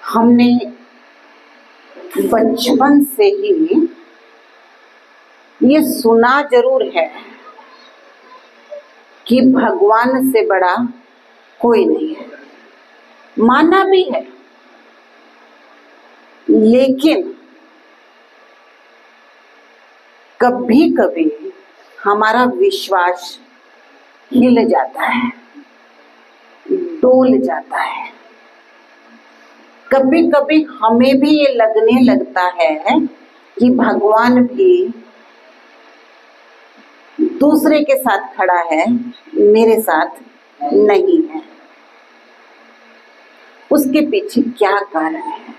हमने बचपन से ही ये सुना जरूर है कि भगवान से बड़ा कोई नहीं है, माना भी है, लेकिन कभी कभी हमारा विश्वास हिल जाता है, डोल जाता है। कभी कभी हमें भी ये लगने लगता है कि भगवान भी दूसरे के साथ खड़ा है, मेरे साथ नहीं है। उसके पीछे क्या कारण है?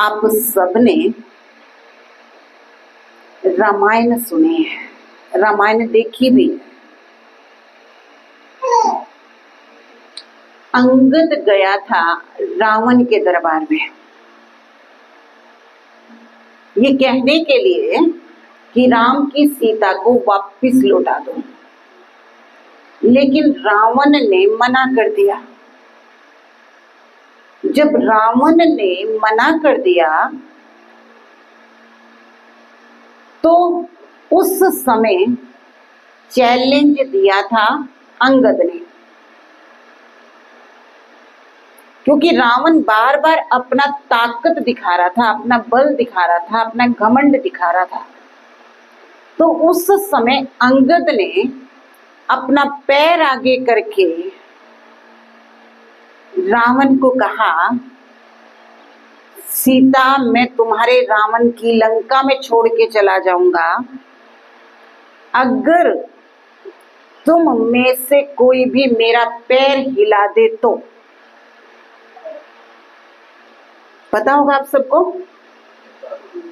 आप सबने रामायण सुनी है, रामायण देखी भी है। अंगद गया था रावण के दरबार में ये कहने के लिए कि राम की सीता को वापस लौटा दो, लेकिन रावण ने मना कर दिया। जब रावण ने मना कर दिया तो उस समय चैलेंज दिया था अंगद ने, क्योंकि रावण बार बार अपना ताकत दिखा रहा था, अपना बल दिखा रहा था, अपना घमंड दिखा रहा था। तो उस समय अंगद ने अपना पैर आगे करके रावण को कहा, सीता मैं तुम्हारे रावण की लंका में छोड़ के चला जाऊंगा, अगर तुम में से कोई भी मेरा पैर हिला दे तो। पता होगा आप सबको।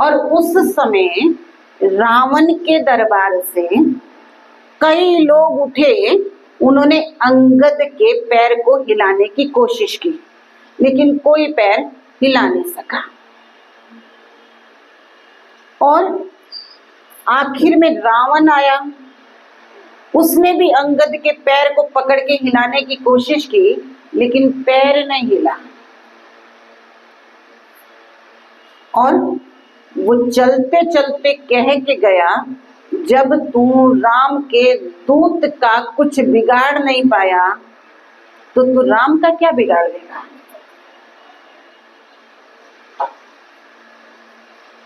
और उस समय रावण के दरबार से कई लोग उठे, उन्होंने अंगद के पैर को हिलाने की कोशिश की, लेकिन कोई पैर हिला नहीं सका। और आखिर में रावण आया, उसने भी अंगद के पैर को पकड़ के हिलाने की कोशिश की, लेकिन पैर नहीं हिला। और वो चलते चलते कह के गया, जब तू राम के दूत का कुछ बिगाड़ नहीं पाया तो तू राम का क्या बिगाड़ देगा।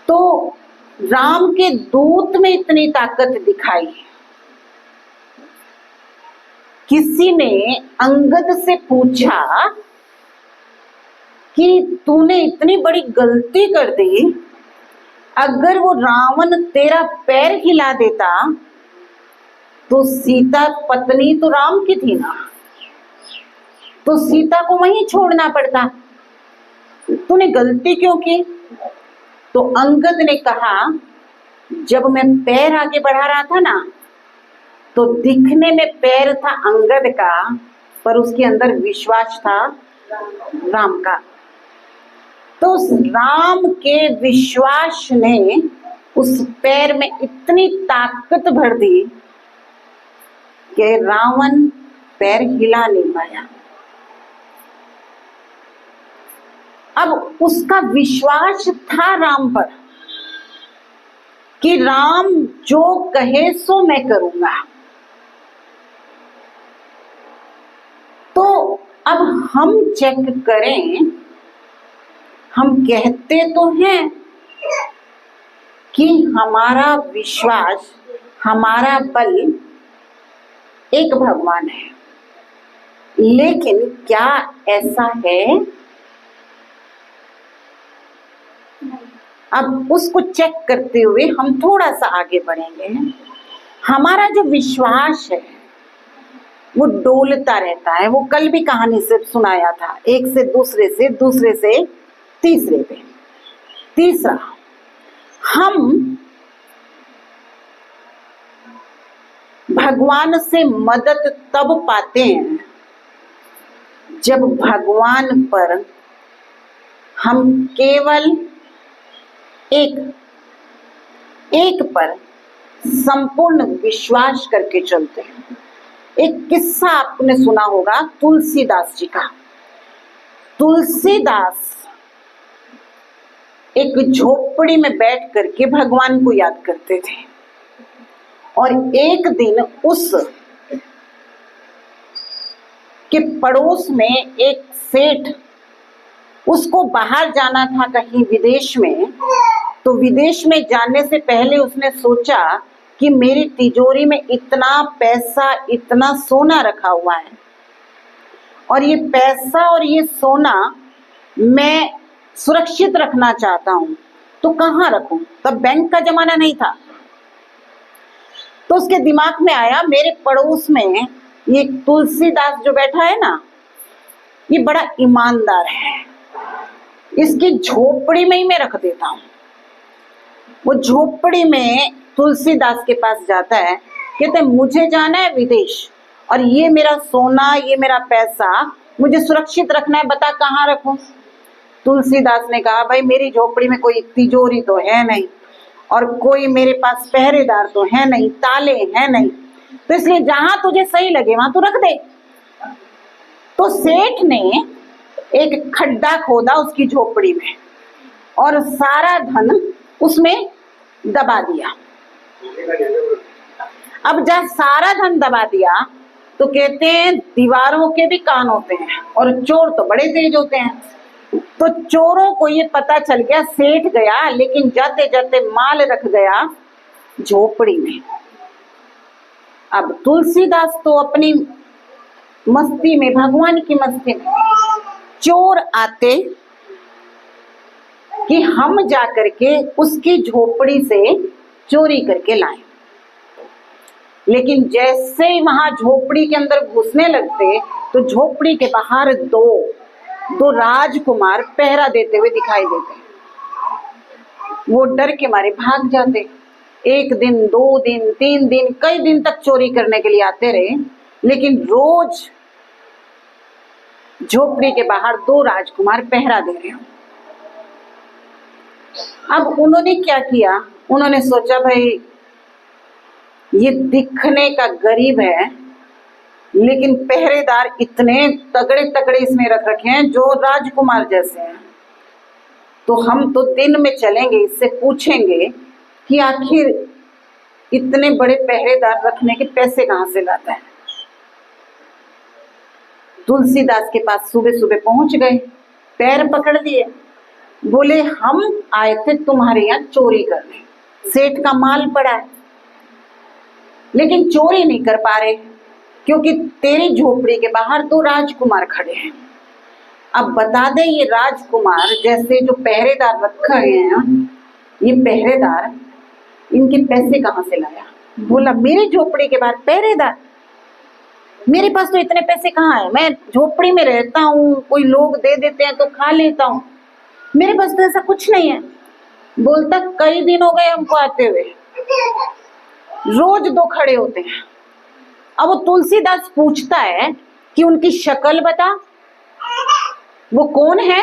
तो राम के दूत में इतनी ताकत दिखाई। किसी ने अंगद से पूछा कि तूने इतनी बड़ी गलती कर दी, अगर वो रावण तेरा पैर हिला देता तो सीता पत्नी तो राम की थी ना, तो सीता को वहीं छोड़ना पड़ता, तूने गलती क्यों की। तो अंगद ने कहा, जब मैं पैर आगे बढ़ा रहा था ना, तो दिखने में पैर था अंगद का, पर उसके अंदर विश्वास था राम का। तो उस राम के विश्वास ने उस पैर में इतनी ताकत भर दी कि रावण पैर हिला नहीं पाया। अब उसका विश्वास था राम पर कि राम जो कहे सो मैं करूंगा। तो अब हम चेक करें, हम कहते तो हैं कि हमारा विश्वास, हमारा बल एक भगवान है, लेकिन क्या ऐसा है? अब उसको चेक करते हुए हम थोड़ा सा आगे बढ़ेंगे। हमारा जो विश्वास है वो डोलता रहता है। वो कल भी कहानी से सुनाया था, एक से दूसरे से, दूसरे से तीसरे पे। तीसरा, हम भगवान से मदद तब पाते हैं जब भगवान पर हम केवल एक पर संपूर्ण विश्वास करके चलते हैं। एक किस्सा आपने सुना होगा तुलसीदास जी का। तुलसीदास एक झोपड़ी में बैठ करके भगवान को याद करते थे और एक दिन उस के पड़ोस में एक सेठ, उसको बाहर जाना था कहीं विदेश में, तो विदेश में जाने से पहले उसने सोचा कि मेरी तिजोरी में इतना पैसा, इतना सोना रखा हुआ है और ये पैसा और ये सोना मैं सुरक्षित रखना चाहता हूं, तो कहाँ रखूं? तब बैंक का जमाना नहीं था। तो उसके दिमाग में आया, मेरे पड़ोस में ये तुलसीदास जो बैठा है ना, ये बड़ा ईमानदार है, इसकी झोपड़ी में ही मैं रख देता हूं। वो झोपड़ी में तुलसीदास के पास जाता है, कहते मुझे जाना है विदेश और ये मेरा सोना, ये मेरा पैसा मुझे सुरक्षित रखना है, बता कहाँ रखूं? तुलसीदास ने कहा, भाई मेरी झोपड़ी में कोई तिजोरी तो है नहीं और कोई मेरे पास पहरेदार तो है नहीं, ताले हैं नहीं, तो इसलिए जहां तुझे सही लगे वहां तू रख दे। तो सेठ ने एक खड्डा खोदा उसकी झोपड़ी में और सारा धन उसमें दबा दिया। अब जब सारा धन दबा दिया तो कहते हैं दीवारों के भी कान होते हैं और चोर तो बड़े तेज होते हैं, तो चोरों को ये पता चल गया, सेठ गया लेकिन जाते जाते माल रख गया झोपड़ी में। अब तुलसीदास तो अपनी मस्ती में, भगवान की मस्ती में, चोर आते कि हम जाकर के उसकी झोपड़ी से चोरी करके लाएं, लेकिन जैसे ही वहां झोपड़ी के अंदर घुसने लगते तो झोपड़ी के बाहर दो राजकुमार पहरा देते हुए दिखाई देते। वो डर के मारे भाग जाते। एक दिन, 2 दिन, 3 दिन, कई दिन तक चोरी करने के लिए आते रहे, लेकिन रोज झोपड़ी के बाहर 2 राजकुमार पहरा दे रहे हो। अब उन्होंने क्या किया, उन्होंने सोचा भाई ये दिखने का गरीब है लेकिन पहरेदार इतने तगड़े तगड़े इसमें रख रखे हैं जो राजकुमार जैसे हैं, तो हम तो दिन में चलेंगे, इससे पूछेंगे कि आखिर इतने बड़े पहरेदार रखने के पैसे कहाँ से लाता है। तुलसीदास के पास सुबह सुबह पहुंच गए, पैर पकड़ लिए, बोले हम आए थे तुम्हारे यहाँ चोरी करने, सेठ का माल पड़ा है लेकिन चोरी नहीं कर पा रहे क्योंकि तेरी झोपड़ी के बाहर 2 राजकुमार खड़े हैं। अब बता दे ये राजकुमार जैसे जो पहरेदार रखे हैं, ये पहरेदार इनके पैसे कहाँ से लाया? बोला मेरी झोपड़ी के बाहर पहरेदार, मेरे पास तो इतने पैसे कहाँ है, मैं झोपड़ी में रहता हूँ, कोई लोग दे देते हैं तो खा लेता हूँ, मेरे पास तो ऐसा कुछ नहीं है। बोलता कई दिन हो गए हमको आते हुए, रोज 2 खड़े होते हैं। अब वो तुलसीदास पूछता है कि उनकी शक्ल बता, वो कौन है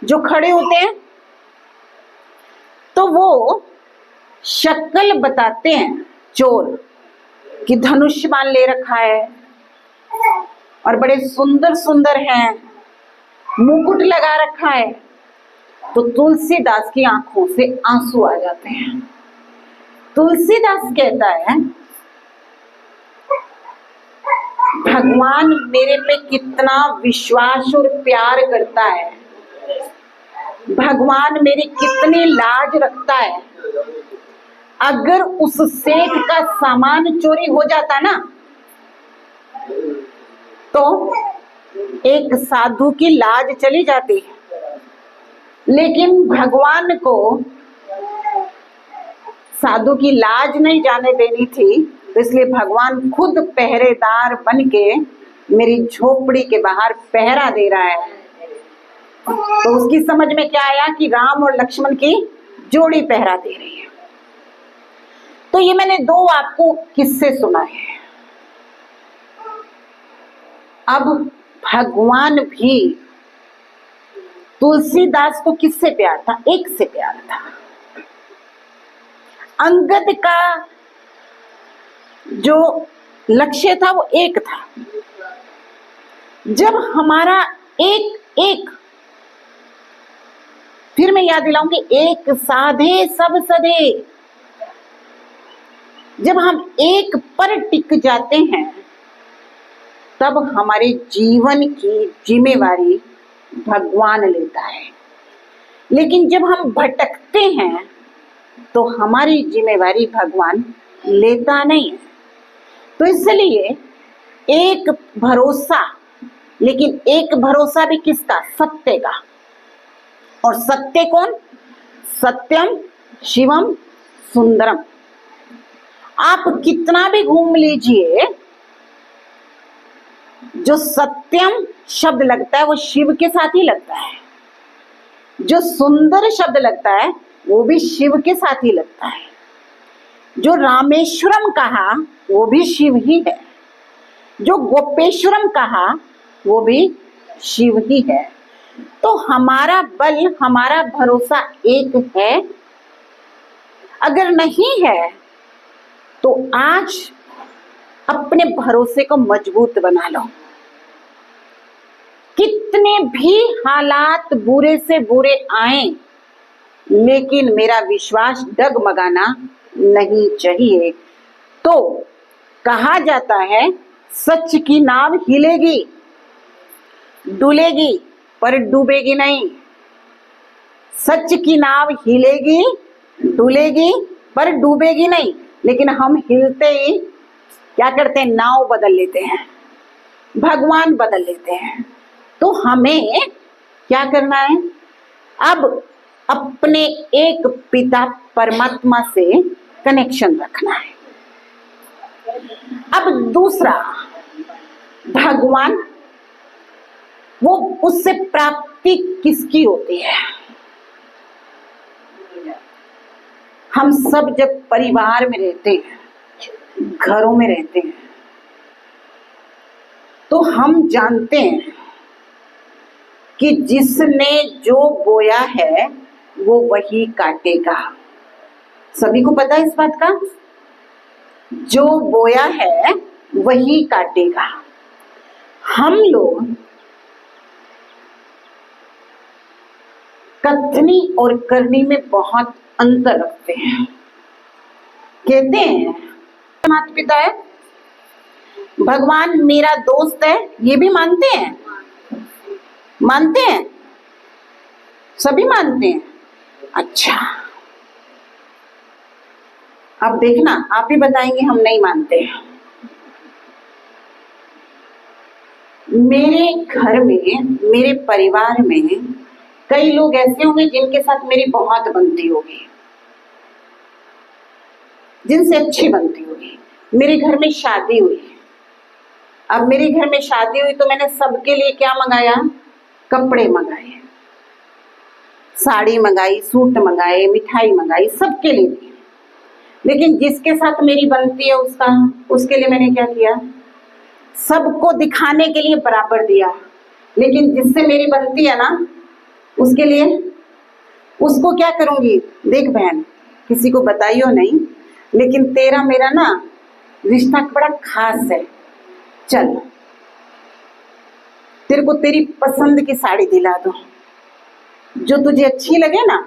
जो खड़े होते हैं? तो वो शक्ल बताते हैं चोर कि धनुष बाण ले रखा है और बड़े सुंदर सुंदर हैं, मुकुट लगा रखा है। तो तुलसीदास की आंखों से आंसू आ जाते हैं। तुलसीदास कहता है भगवान मेरे पे कितना विश्वास और प्यार करता है, भगवान मेरी कितनी लाज रखता है। अगर उस सेठ का सामान चोरी हो जाता ना तो एक साधु की लाज चली जाती, लेकिन भगवान को साधु की लाज नहीं जाने देनी थी, तो इसलिए भगवान खुद पहरेदार बन के मेरी झोपड़ी के बाहर पहरा दे रहा है। तो उसकी समझ में क्या आया कि राम और लक्ष्मण की जोड़ी पहरा दे रही है। तो ये मैंने 2 आपको किस्से सुनाए। अब भगवान भी तुलसीदास को किससे प्यार था? एक से प्यार था। अंगद का जो लक्ष्य था वो एक था। जब हमारा एक एक, फिर मैं याद दिलाऊंगी, एक साधे सब सधे, जब हम एक पर टिक जाते हैं तब हमारे जीवन की जिम्मेवारी भगवान लेता है। लेकिन जब हम भटकते हैं तो हमारी जिम्मेवारी भगवान लेता नहीं है। तो इसलिए एक भरोसा, लेकिन एक भरोसा भी किसका? सत्य का। और सत्य कौन? सत्यम शिवम सुंदरम। आप कितना भी घूम लीजिए, जो सत्यम शब्द लगता है वो शिव के साथ ही लगता है, जो सुंदर शब्द लगता है वो भी शिव के साथ ही लगता है, जो रामेश्वरम कहा वो भी शिव ही है, जो गोपेश्वरम कहा वो भी शिव ही है। तो हमारा बल, हमारा भरोसा एक है। अगर नहीं है तो आज अपने भरोसे को मजबूत बना लो। कितने भी हालात बुरे से बुरे आए, लेकिन मेरा विश्वास डगमगाना नहीं चाहिए। तो कहा जाता है सच की नाव हिलेगी डुलेगी पर डूबेगी नहीं। सच की नाव हिलेगी डुलेगी पर डूबेगी नहीं। लेकिन हम हिलते ही क्या करते हैं? नाव बदल लेते हैं, भगवान बदल लेते हैं। तो हमें क्या करना है? अब अपने एक पिता परमात्मा से कनेक्शन रखना है। अब दूसरा, भगवान, वो उससे प्राप्ति किसकी होती है? हम सब जब परिवार में रहते हैं, घरों में रहते हैं, तो हम जानते हैं कि जिसने जो बोया है वो वही काटेगा। सभी को पता है इस बात का? जो बोया है वही काटेगा। हम लोग कथनी और करनी में बहुत अंतर रखते हैं। कहते हैं माता पिता है, भगवान मेरा दोस्त है, ये भी मानते हैं? मानते हैं? सभी मानते हैं। अच्छा, अब देखना, आप ही बताएंगे हम नहीं मानते। मेरे घर में, मेरे परिवार में कई लोग ऐसे होंगे जिनके साथ मेरी बहुत बनती होगी, जिनसे अच्छी बनती होगी। मेरे घर में शादी हुई, अब मेरे घर में शादी हुई तो मैंने सबके लिए क्या मंगाया? कपड़े मंगाए, साड़ी मंगाई, सूट मंगाए, मिठाई मंगाई, सबके लिए दी। लेकिन जिसके साथ मेरी बनती है उसके लिए मैंने क्या किया? सबको दिखाने के लिए बराबर दिया। लेकिन जिससे मेरी बनती है ना, उसके लिए उसको क्या करूंगी? देख बहन, किसी को बताइयो नहीं, लेकिन तेरा मेरा ना रिश्ता बड़ा खास है। चल, तेरे को तेरी पसंद की साड़ी दिला दो, जो तुझे अच्छी लगे ना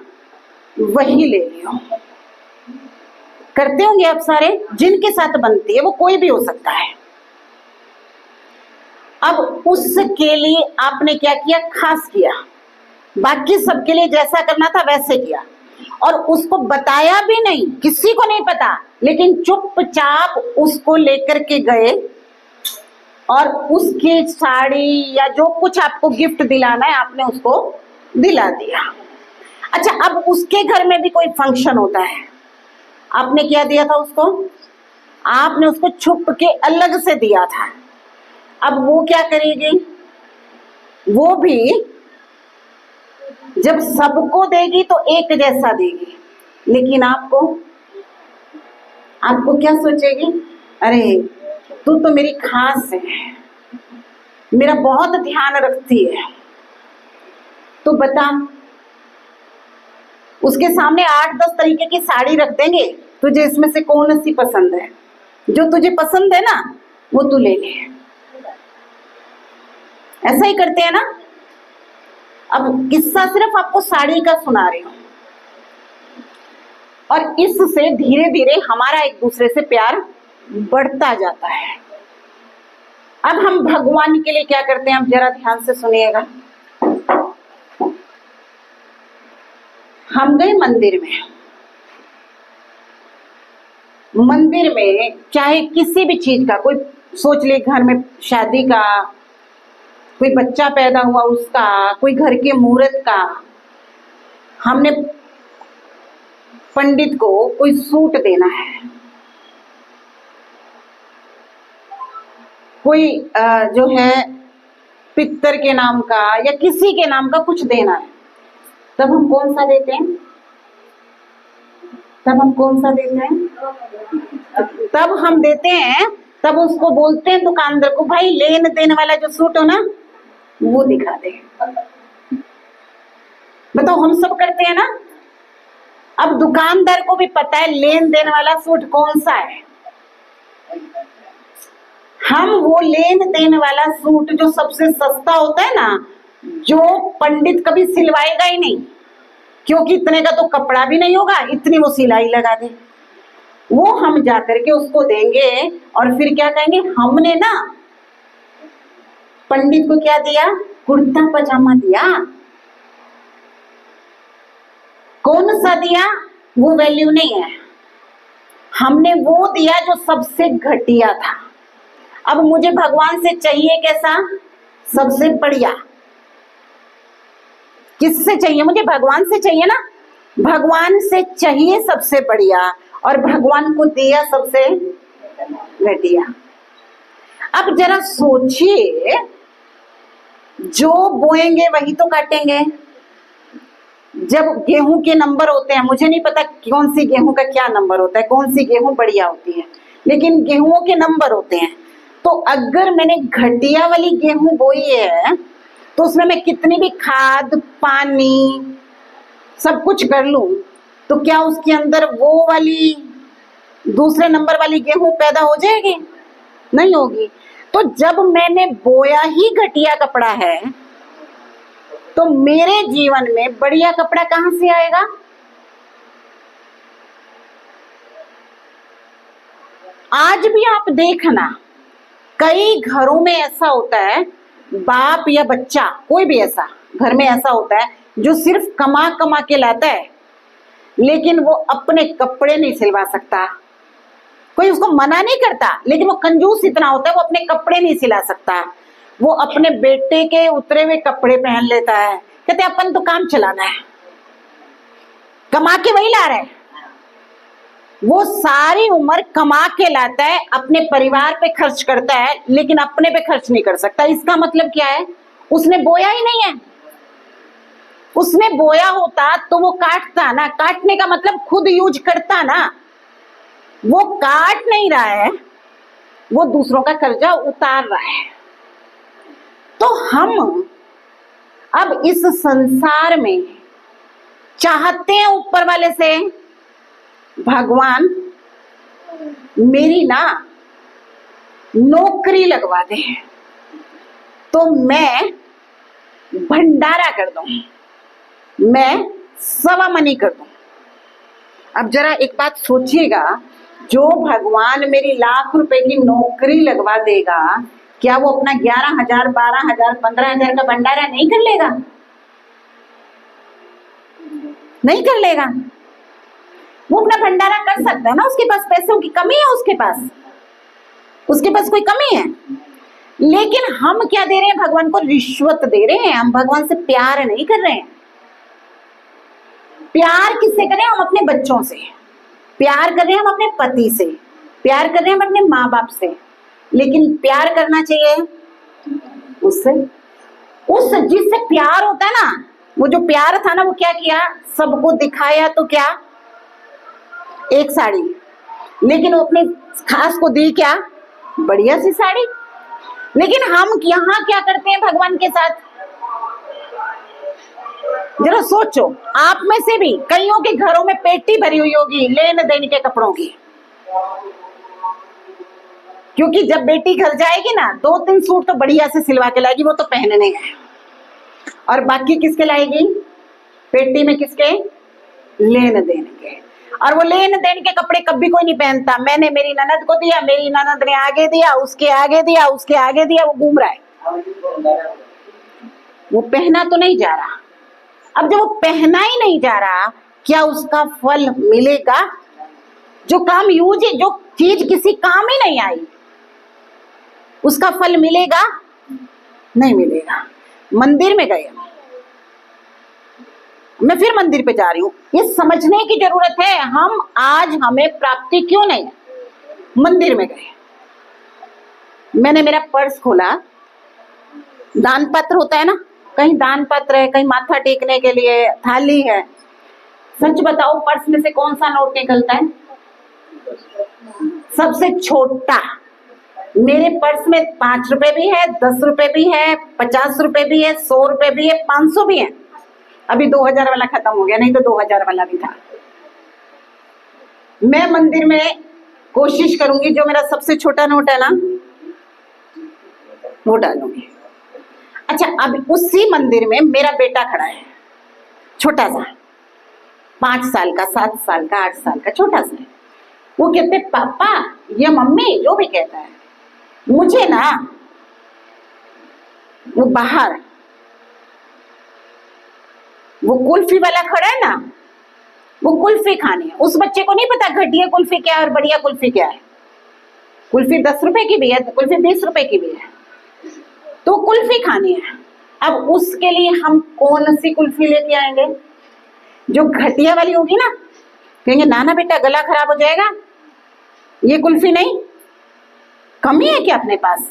वही ले लियो। करते होंगे आप सारे, जिनके साथ बनती है, वो कोई भी हो सकता है। अब उसके लिए आपने क्या किया? खास किया। बाकी सबके लिए जैसा करना था वैसे किया, और उसको बताया भी नहीं, किसी को नहीं पता, लेकिन चुपचाप उसको लेकर के गए और उसकी साड़ी या जो कुछ आपको गिफ्ट दिलाना है आपने उसको दिला दिया। अच्छा, अब उसके घर में भी कोई फंक्शन होता है, आपने क्या दिया था उसको? आपने उसको छुप के अलग से दिया था। अब वो क्या करेगी? वो भी जब सबको देगी तो एक जैसा देगी, लेकिन आपको क्या सोचेगी? अरे तू तो मेरी खास है, मेरा बहुत ध्यान रखती है। तो बता, उसके सामने 8-10 तरीके की साड़ी रख देंगे, तुझे इसमें से कौन सी पसंद है? जो तुझे पसंद है ना वो तू ले ले। ऐसा ही करते हैं ना। अब किस्सा सिर्फ आपको साड़ी का सुना रही हूं, और इससे धीरे धीरे हमारा एक दूसरे से प्यार बढ़ता जाता है। अब हम भगवान के लिए क्या करते हैं, आप जरा ध्यान से सुनिएगा। हम गए मंदिर में, मंदिर में चाहे किसी भी चीज का, कोई सोच ले घर में शादी का, कोई बच्चा पैदा हुआ उसका, कोई घर के मुहूर्त का, हमने पंडित को कोई सूट देना है, कोई जो है पितर के नाम का या किसी के नाम का कुछ देना है, तब हम कौन सा देते हैं? तब हम कौन सा देते हैं? तब हम देते हैं, तब उसको बोलते हैं दुकानदार को, भाई लेन देन वाला जो सूट हो ना वो दिखा दे। बताओ, हम सब करते हैं ना। अब दुकानदार को भी पता है लेन देन वाला सूट कौन सा है। हम वो लेन देन वाला सूट जो सबसे सस्ता होता है ना, जो पंडित कभी सिलवाएगा ही नहीं, क्योंकि इतने का तो कपड़ा भी नहीं होगा, इतनी वो सिलाई लगा दे, वो हम जाकर के उसको देंगे और फिर क्या कहेंगे, हमने ना पंडित को क्या दिया? कुर्ता पजामा दिया। कौन सा दिया वो वैल्यू नहीं है, हमने वो दिया जो सबसे घटिया था। अब मुझे भगवान से चाहिए कैसा? सबसे बढ़िया। किससे चाहिए? मुझे भगवान से चाहिए ना। भगवान से चाहिए सबसे बढ़िया, और भगवान को दिया सबसे घटिया। अब जरा सोचिए, जो बोएंगे वही तो काटेंगे। जब गेहूं के नंबर होते हैं, मुझे नहीं पता कौन सी गेहूं का क्या नंबर होता है, कौन सी गेहूं बढ़िया होती है, लेकिन गेहूं के नंबर होते हैं। तो अगर मैंने घटिया वाली गेहूं बोई है, तो उसमें मैं कितनी भी खाद पानी सब कुछ कर लूं, तो क्या उसके अंदर वो वाली दूसरे नंबर वाली गेहूं पैदा हो जाएगी? नहीं होगी। तो जब मैंने बोया ही घटिया कपड़ा है, तो मेरे जीवन में बढ़िया कपड़ा कहां से आएगा? आज भी आप देखना, कई घरों में ऐसा होता है, बाप या बच्चा कोई भी ऐसा घर में ऐसा होता है जो सिर्फ कमा कमा के लाता है, लेकिन वो अपने कपड़े नहीं सिलवा सकता। कोई उसको मना नहीं करता, लेकिन वो कंजूस इतना होता है वो अपने कपड़े नहीं सिला सकता। वो अपने बेटे के उतरे हुए कपड़े पहन लेता है, कहते अपन तो काम चलाना है, कमा के वही ला रहा है। वो सारी उम्र कमा के लाता है, अपने परिवार पे खर्च करता है, लेकिन अपने पे खर्च नहीं कर सकता। इसका मतलब क्या है? उसने बोया ही नहीं है। उसने बोया होता तो वो काटता ना, काटने का मतलब खुद यूज करता ना। वो काट नहीं रहा है, वो दूसरों का कर्जा उतार रहा है। तो हम अब इस संसार में चाहते हैं ऊपर वाले से, भगवान मेरी ना नौकरी लगवा दे, तो मैं भंडारा कर दूं, मैं सवा मनी कर दूं। अब जरा एक बात सोचिएगा, जो भगवान मेरी लाख रुपए की नौकरी लगवा देगा, क्या वो अपना 11,000, 12,000, 15,000 का भंडारा नहीं कर लेगा? नहीं कर लेगा। वो अपना भंडारा कर सकता है ना, उसके पास पैसों की कमी है, उसके पास कोई कमी है। लेकिन हम क्या दे रहे हैं? भगवान को रिश्वत दे रहे हैं। हम भगवान से प्यार नहीं कर रहे हैं। प्यार किससे करें? हम अपने बच्चों से प्यार कर रहे हैं, हम अपने पति से प्यार कर रहे हैं, हम अपने माँ बाप से। लेकिन प्यार करना चाहिए उससे, उस जिससे प्यार होता है ना। वो जो प्यार था ना, वो क्या किया? सबको दिखाया तो क्या? एक साड़ी, लेकिन वो अपने खास को दी क्या? बढ़िया सी साड़ी। लेकिन हम यहाँ क्या करते हैं भगवान के साथ? जरा सोचो, आप में से भी कईयों के घरों में पेटी भरी हुई होगी लेन देन के कपड़ों की। क्योंकि जब बेटी घर जाएगी ना 2-3 सूट तो बढ़िया से सिलवा के लाएगी, वो तो पहनने हैं, और बाकी किसके लाएगी? पेटी में किसके? लेन देन के। और वो लेन देन के कपड़े कभी कोई नहीं पहनता। मैंने मेरी ननद को दिया, मेरी ननद ने आगे दिया, उसके आगे दिया, उसके आगे दिया, वो घूम रहा है, वो पहना तो नहीं जा रहा। अब जब वो पहना ही नहीं जा रहा, क्या उसका फल मिलेगा? जो काम यूज, जो चीज किसी काम ही नहीं आई, उसका फल मिलेगा? नहीं मिलेगा। मंदिर में गए, मैं फिर मंदिर पे जा रही हूँ, ये समझने की जरूरत है हम आज हमें प्राप्ति क्यों नहीं है। मंदिर में गए, मैंने मेरा पर्स खोला, दान पत्र होता है ना, कहीं दान पत्र है, कहीं माथा टेकने के लिए थाली है। सच बताओ, पर्स में से कौन सा नोट निकलता है? सबसे छोटा। मेरे पर्स में 5 रुपए भी है, 10 रुपए भी है, 50 रुपए भी है, 100 रुपए भी है, 500 भी है। अभी 2000 वाला खत्म हो गया, नहीं तो 2000 वाला भी था। मैं मंदिर में कोशिश करूंगी जो मेरा सबसे छोटा नोट है ना, वो डालूंगी। अच्छा, अब उसी मंदिर में मेरा बेटा खड़ा है, छोटा सा, 5 साल का, 7 साल का, 8 साल का, छोटा सा। वो कहते पापा या मम्मी, जो भी कहता है, मुझे ना वो बाहर वो कुल्फी वाला खड़ा है ना, वो कुल्फी खानी है। उस बच्चे को नहीं पता घटिया कुल्फी क्या है और बढ़िया कुल्फी क्या है। कुल्फी 10 रुपए की भी है, कुल्फी 20 रुपए की भी है, तो कुल्फी खानी है। अब उसके लिए हम कौन सी कुल्फी लेके आएंगे? जो घटिया वाली होगी ना, कहेंगे ना ना बेटा गला खराब हो जाएगा, ये कुल्फी नहीं। कमी है क्या अपने पास?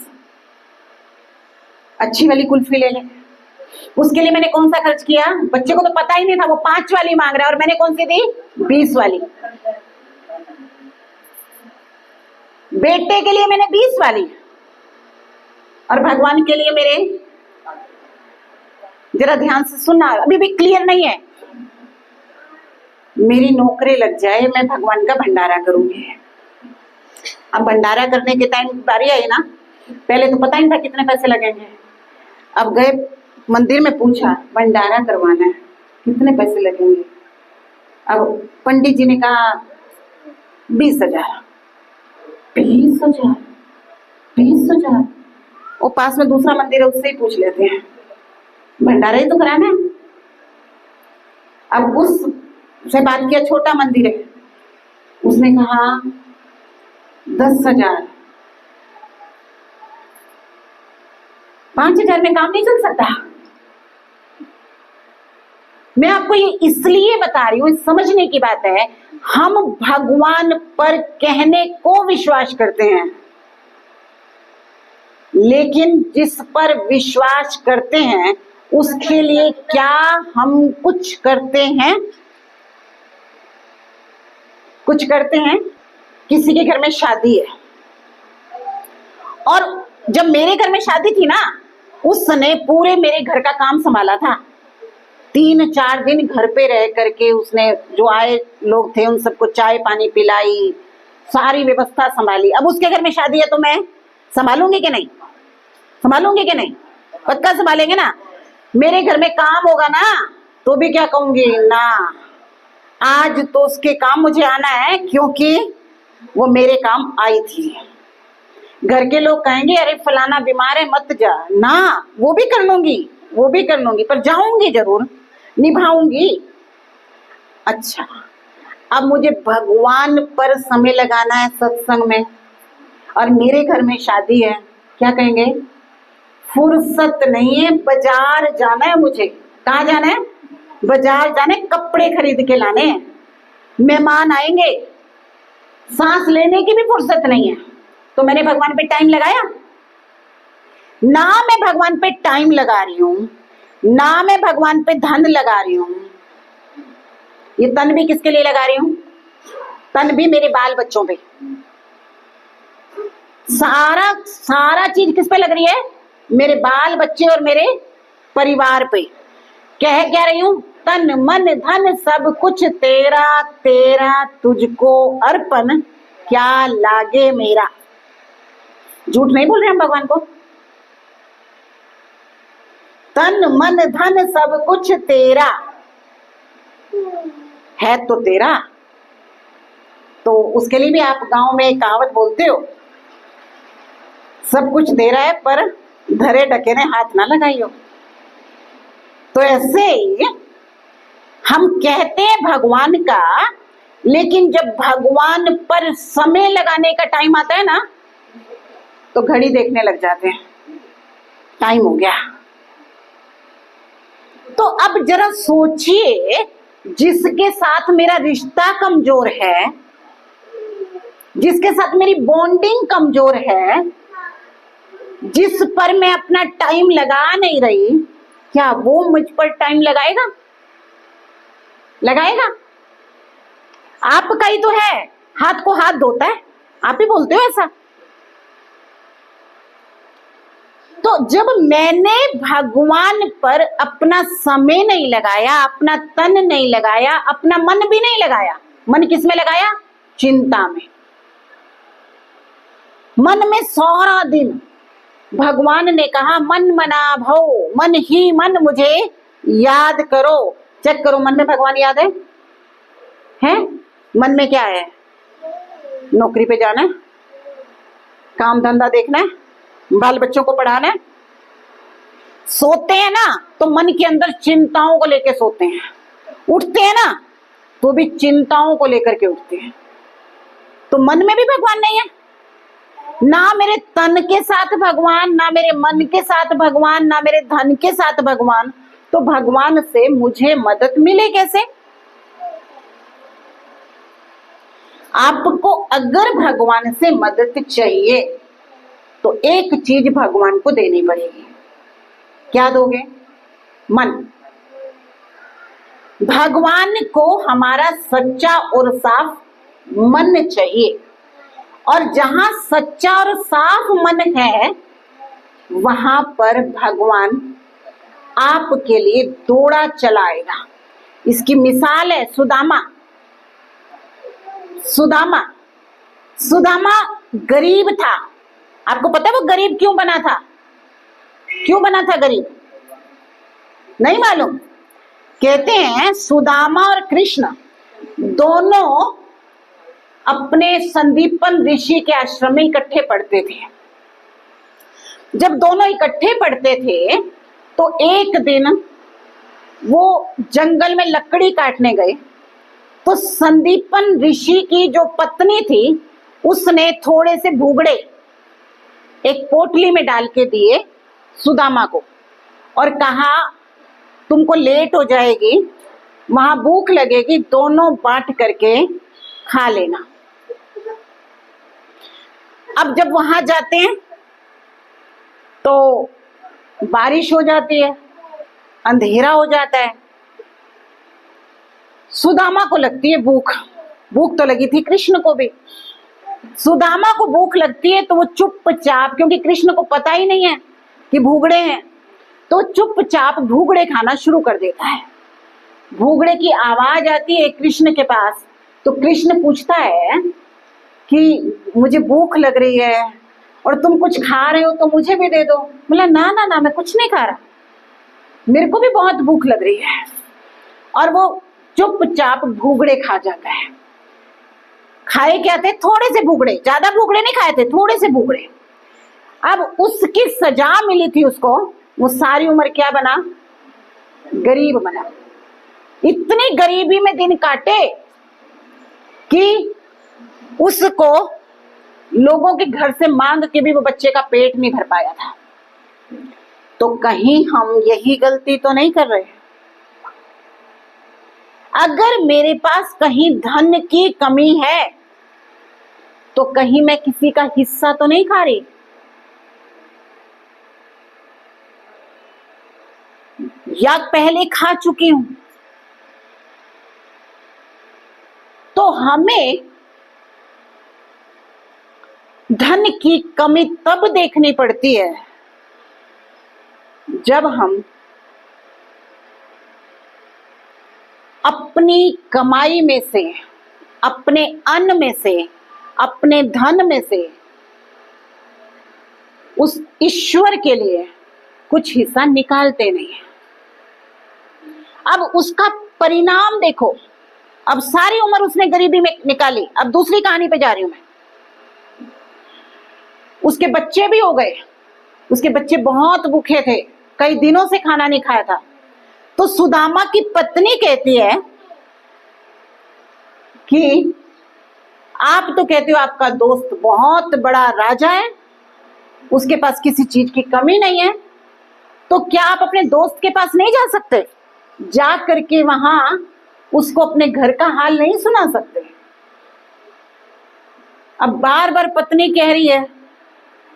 अच्छी वाली कुल्फी ले लें। उसके लिए मैंने कौन सा खर्च किया? बच्चे को तो पता ही नहीं था, वो 5 वाली मांग रहा है और मैंने कौन सी दी? 20 वाली। बेटे के लिए मैंने 20 वाली, और भगवान के लिए मेरे, जरा ध्यान से सुनना, अभी भी क्लियर नहीं है। मेरी नौकरी लग जाए, मैं भगवान का भंडारा करूंगी। अब भंडारा करने के टाइम बारी आई ना, पहले तो पता ही नहीं था कितने पैसे लगेंगे। अब गए मंदिर में, पूछा भंडारा करवाना है, कितने पैसे लगेंगे? अब पंडित जी ने कहा 20,000। 20,000? 20,000? वो पास में दूसरा मंदिर है, उससे ही पूछ लेते हैं, भंडारा ही तो कराना है। अब उससे बात किया, छोटा मंदिर है, उसने कहा 10,000। 5,000 में काम नहीं चल सकता। मैं आपको ये इसलिए बता रही हूँ, समझने की बात है। हम भगवान पर कहने को विश्वास करते हैं, लेकिन जिस पर विश्वास करते हैं उसके लिए क्या हम कुछ करते हैं? कुछ करते हैं। किसी के घर में शादी है, और जब मेरे घर में शादी थी ना, उसने पूरे मेरे घर का काम संभाला था। 3-4 दिन घर पे रह करके उसने जो आए लोग थे उन सबको चाय पानी पिलाई, सारी व्यवस्था संभाली। अब उसके घर में शादी है तो मैं संभालूंगी कि नहीं? संभालूंगी कि नहीं? पक्का संभालेंगे ना। मेरे घर में काम होगा ना तो भी क्या कहूंगी ना, आज तो उसके काम मुझे आना है क्योंकि वो मेरे काम आई थी। घर के लोग कहेंगे अरे फलाना बीमार है मत जा ना, वो भी कर लूंगी, वो भी कर लूंगी, पर जाऊंगी जरूर, निभाऊंगी। अच्छा, अब मुझे भगवान पर समय लगाना है सत्संग में, और मेरे घर में शादी है, क्या कहेंगे? फुर्सत नहीं है, बाजार जाना है मुझे। कहाँ जाना है? बाजार जाने, कपड़े खरीद के लाने हैं, मेहमान आएंगे, सांस लेने की भी फुर्सत नहीं है। तो मैंने भगवान पे टाइम लगाया ना, मैं भगवान पे टाइम लगा रही हूं ना, मैं भगवान पे धन लगा रही हूं। ये तन भी किसके लिए लगा रही हूं? तन भी मेरे बाल बच्चों पे, सारा चीज किस पे लग रही है? मेरे बाल बच्चे और मेरे परिवार पे। कह क्या रही हूं? तन मन धन सब कुछ तेरा, तेरा तुझको अर्पण, क्या लागे मेरा। झूठ नहीं बोल रहे हम भगवान को। तन मन धन सब कुछ तेरा है, तो तेरा, तो उसके लिए भी आप गांव में एक कहावत बोलते हो, सब कुछ तेरा है पर धरे ढके ने हाथ ना लगाइयो। तो ऐसे ही हम कहते हैं भगवान का, लेकिन जब भगवान पर समय लगाने का टाइम आता है ना, तो घड़ी देखने लग जाते हैं, टाइम हो गया। तो अब जरा सोचिए, जिसके साथ मेरा रिश्ता कमजोर है, जिसके साथ मेरी बॉन्डिंग कमजोर है, जिस पर मैं अपना टाइम लगा नहीं रही, क्या वो मुझ पर टाइम लगाएगा? लगाएगा? आपका ही तो है, हाथ को हाथ धोता है, आप ही बोलते हो ऐसा। तो जब मैंने भगवान पर अपना समय नहीं लगाया, अपना तन नहीं लगाया, अपना मन भी नहीं लगाया, मन किस में लगाया? चिंता में। मन में सारा दिन भगवान ने कहा मन मना भव, मन ही मन मुझे याद करो। चेक करो, मन में भगवान याद है? हैं? मन में क्या है? नौकरी पे जाना है, काम धंधा देखना है, बाल बच्चों को पढ़ाना है। सोते हैं ना तो मन के अंदर चिंताओं को लेकर सोते हैं, उठते हैं ना तो भी चिंताओं को लेकर के उठते हैं। तो मन में भी भगवान नहीं है, ना मेरे तन के साथ भगवान, ना मेरे मन के साथ भगवान, ना मेरे धन के साथ भगवान। तो भगवान से मुझे मदद मिले कैसे? आपको अगर भगवान से मदद चाहिए तो एक चीज भगवान को देनी पड़ेगी। क्या दोगे? मन। भगवान को हमारा सच्चा और साफ मन चाहिए, और जहां सच्चा और साफ मन है वहां पर भगवान आपके लिए दौड़ा चलाएगा। इसकी मिसाल है सुदामा। सुदामा सुदामा गरीब था। आपको पता है वो गरीब क्यों बना था? क्यों बना था गरीब? नहीं मालूम? कहते हैं सुदामा और कृष्ण दोनों अपने संदीपन ऋषि के आश्रम में इकट्ठे पढ़ते थे। जब दोनों इकट्ठे पढ़ते थे तो एक दिन वो जंगल में लकड़ी काटने गए, तो संदीपन ऋषि की जो पत्नी थी उसने थोड़े से भूगड़े एक पोटली में डाल के दिए सुदामा को, और कहा तुमको लेट हो जाएगी, वहां भूख लगेगी, दोनों बांट करके खा लेना। अब जब वहां जाते हैं तो बारिश हो जाती है, अंधेरा हो जाता है। सुदामा को लगती है भूख, भूख तो लगी थी कृष्ण को भी। सुदामा को भूख लगती है तो वो चुपचाप, क्योंकि कृष्ण को पता ही नहीं है कि भूगड़े हैं, तो चुपचाप भूगड़े खाना शुरू कर देता है। भूगड़े की आवाज आती है कृष्ण के पास, तो कृष्ण पूछता है कि मुझे भूख लग रही है और तुम कुछ खा रहे हो तो मुझे भी दे दो। बोला ना ना ना, मैं कुछ नहीं खा रहा, मेरे को भी बहुत भूख लग रही है। और वो चुपचाप भूगड़े खा जाता है। खाए क्या थे? थोड़े से भूगड़े, ज्यादा भूगड़े नहीं खाए थे, थोड़े से भूगड़े। अब उसकी सजा मिली थी उसको, वो सारी उम्र क्या बना? गरीब बना। इतनी गरीबी में दिन काटे कि उसको लोगों के घर से मांग के भी वो बच्चे का पेट नहीं भर पाया था। तो कहीं हम यही गलती तो नहीं कर रहे? अगर मेरे पास कहीं धन की कमी है तो कहीं मैं किसी का हिस्सा तो नहीं खा रही? या पहले खा चुकी हूं? तो हमें धन की कमी तब देखनी पड़ती है जब हम अपनी कमाई में से, अपने अन्न में से, अपने धन में से उस ईश्वर के लिए कुछ हिस्सा निकालते नहीं है। अब उसका परिणाम देखो, अब सारी उम्र उसने गरीबी में निकाली। अब दूसरी कहानी पे जा रही हूं मैं। उसके बच्चे भी हो गए, उसके बच्चे बहुत भूखे थे, कई दिनों से खाना नहीं खाया था। तो सुदामा की पत्नी कहती है कि आप तो कहते हो आपका दोस्त बहुत बड़ा राजा है, उसके पास किसी चीज की कमी नहीं है, तो क्या आप अपने दोस्त के पास नहीं जा सकते? जा करके वहां उसको अपने घर का हाल नहीं सुना सकते? अब बार बार पत्नी कह रही है,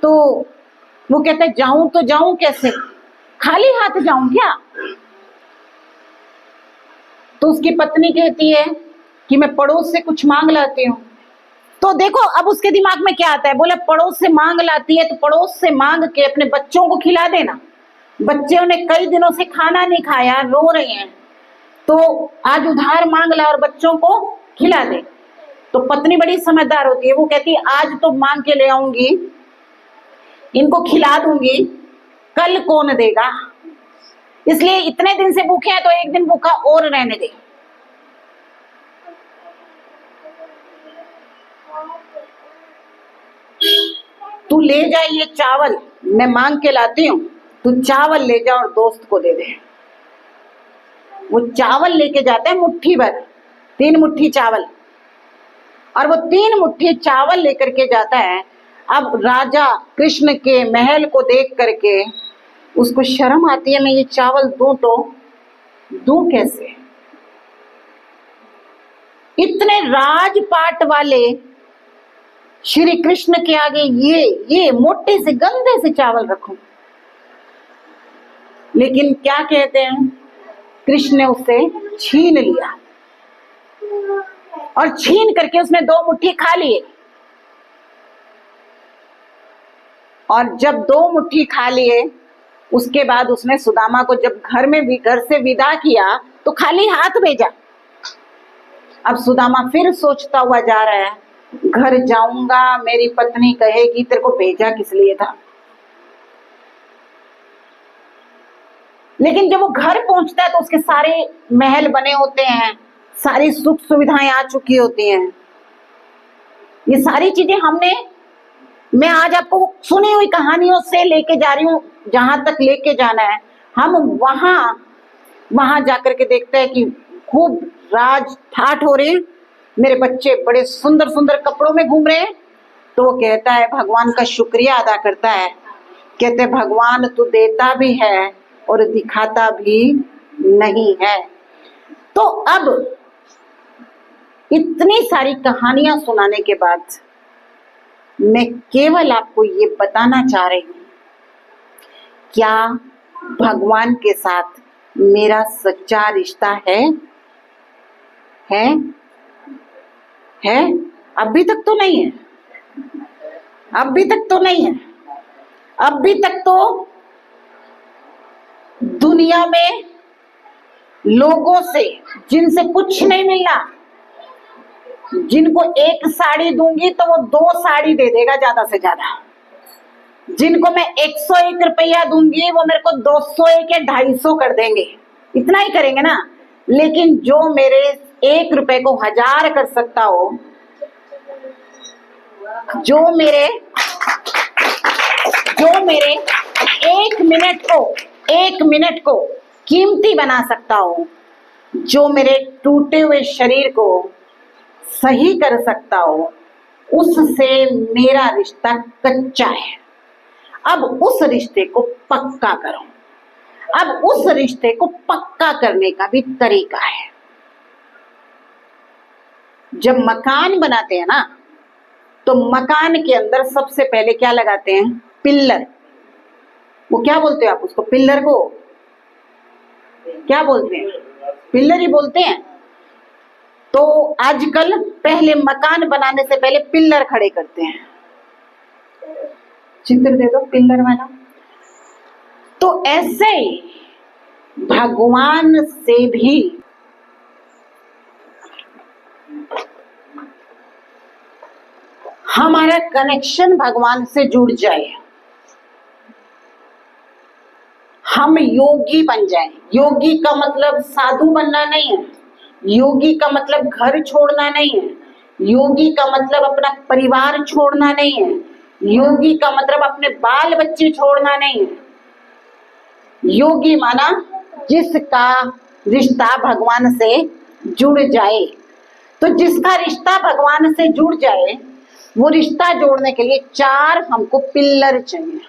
तो वो कहता है जाऊं तो जाऊं कैसे, खाली हाथ जाऊं क्या? तो उसकी पत्नी कहती है कि मैं पड़ोस से कुछ मांग लाती हूँ। तो देखो अब उसके दिमाग में क्या आता है, बोले पड़ोस से मांग लाती है तो पड़ोस से मांग के अपने बच्चों को खिला देना। बच्चों ने कई दिनों से खाना नहीं खाया, रो रहे हैं, तो आज उधार मांग ला और बच्चों को खिला दे। तो पत्नी बड़ी समझदार होती है, वो कहती है आज तो मांग के ले आऊंगी, इनको खिला दूंगी, कल कौन देगा, इसलिए इतने दिन से भूखे हैं तो एक दिन भूखा और रहने दे। तू ले जा ये चावल, मैं मांग के लाती हूँ, तू चावल ले जा और दोस्त को दे दे। वो चावल लेके जाता है मुट्ठी भर, 3 मुट्ठी चावल, और वो 3 मुट्ठी चावल लेकर के जाता है। अब राजा कृष्ण के महल को देख करके उसको शर्म आती है, मैं ये चावल दूं तो दूं कैसे? इतने राजपाट वाले श्री कृष्ण के आगे ये मोटे से गंदे से चावल रखूं? लेकिन क्या कहते हैं, कृष्ण ने उसे छीन लिया और छीन करके उसने 2 मुट्ठी खा लिए। और जब 2 मुट्ठी खा लिए उसके बाद उसने सुदामा को जब घर से विदा किया तो खाली हाथ भेजा। अब सुदामा फिर सोचता हुआ जा रहा है, घर जाऊंगा मेरी पत्नी कहेगी तेरे को भेजा किस लिए था। लेकिन जब वो घर पहुंचता है तो उसके सारे महल बने होते हैं, सारी सुख सुविधाएं आ चुकी होती हैं। ये सारी चीजें मैं आज आपको सुनी हुई कहानियों से लेके जा रही हूं, जहां तक लेके जाना है। हम वहां जाकर के देखते हैं कि खूब राज ठाठ हो रहे हैं, मेरे बच्चे बड़े सुंदर सुंदर कपड़ों में घूम रहे हैं। तो वो कहता है, भगवान का शुक्रिया अदा करता है, कहते भगवान तू देता भी है और दिखाता भी नहीं है। तो अब इतनी सारी कहानियां सुनाने के बाद मैं केवल आपको ये बताना चाह रही हूं, क्या भगवान के साथ मेरा सच्चा रिश्ता है? अभी तक तो नहीं है, अभी तक तो नहीं है। अभी तक तो दुनिया में लोगों से जिनसे कुछ नहीं मिला, जिनको 1 साड़ी दूंगी तो वो 2 साड़ी दे देगा ज्यादा से ज्यादा, जिनको मैं 101 रुपया दूंगी वो मेरे को 201 या 250 कर देंगे, इतना ही करेंगे ना। लेकिन जो मेरे 1 रुपए को 1000 कर सकता हो, जो मेरे 1 मिनट को कीमती बना सकता हो, जो मेरे टूटे हुए शरीर को सही कर सकता हो, उससे मेरा रिश्ता कच्चा है। अब उस रिश्ते को पक्का करो। अब उस रिश्ते को पक्का करने का भी तरीका है। जब मकान बनाते हैं ना, तो मकान के अंदर सबसे पहले क्या लगाते हैं? पिल्लर। वो क्या बोलते हैं आप उसको? पिल्लर को क्या बोलते हैं? पिल्लर ही बोलते हैं। तो आजकल पहले मकान बनाने से पहले पिल्लर खड़े करते हैं। चित्र दे दो पिल्लर वाला। तो ऐसे ही भगवान से भी हमारा कनेक्शन भगवान से जुड़ जाए, हम योगी बन जाएं। योगी का मतलब साधु बनना नहीं है, योगी का मतलब घर छोड़ना नहीं है, योगी का मतलब अपना परिवार छोड़ना नहीं है, योगी का मतलब अपने बाल बच्चे छोड़ना नहीं है। योगी माना जिसका रिश्ता भगवान से जुड़ जाए। तो जिसका रिश्ता भगवान से जुड़ जाए, वो रिश्ता जोड़ने के लिए 4 हमको पिल्लर चाहिए।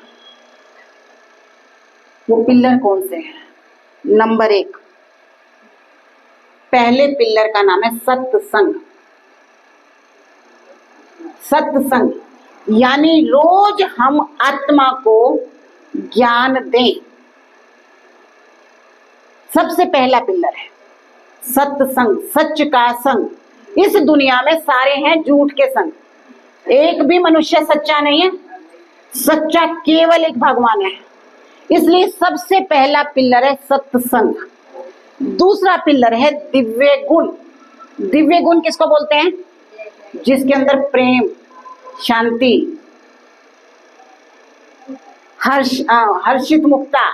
वो पिल्लर कौन से हैं? नंबर 1, पहले पिल्लर का नाम है सत्संग। सत्संग यानी रोज हम आत्मा को ज्ञान दें। सबसे पहला पिल्लर है सत्संग, सच का संग। इस दुनिया में सारे हैं झूठ के संग, एक भी मनुष्य सच्चा नहीं है। सच्चा केवल एक भगवान है। इसलिए सबसे पहला पिल्लर है सत्संग। दूसरा पिल्लर है दिव्य गुण। दिव्य गुण किसको बोलते हैं? जिसके अंदर प्रेम, शांति, हर्षित मुक्ता,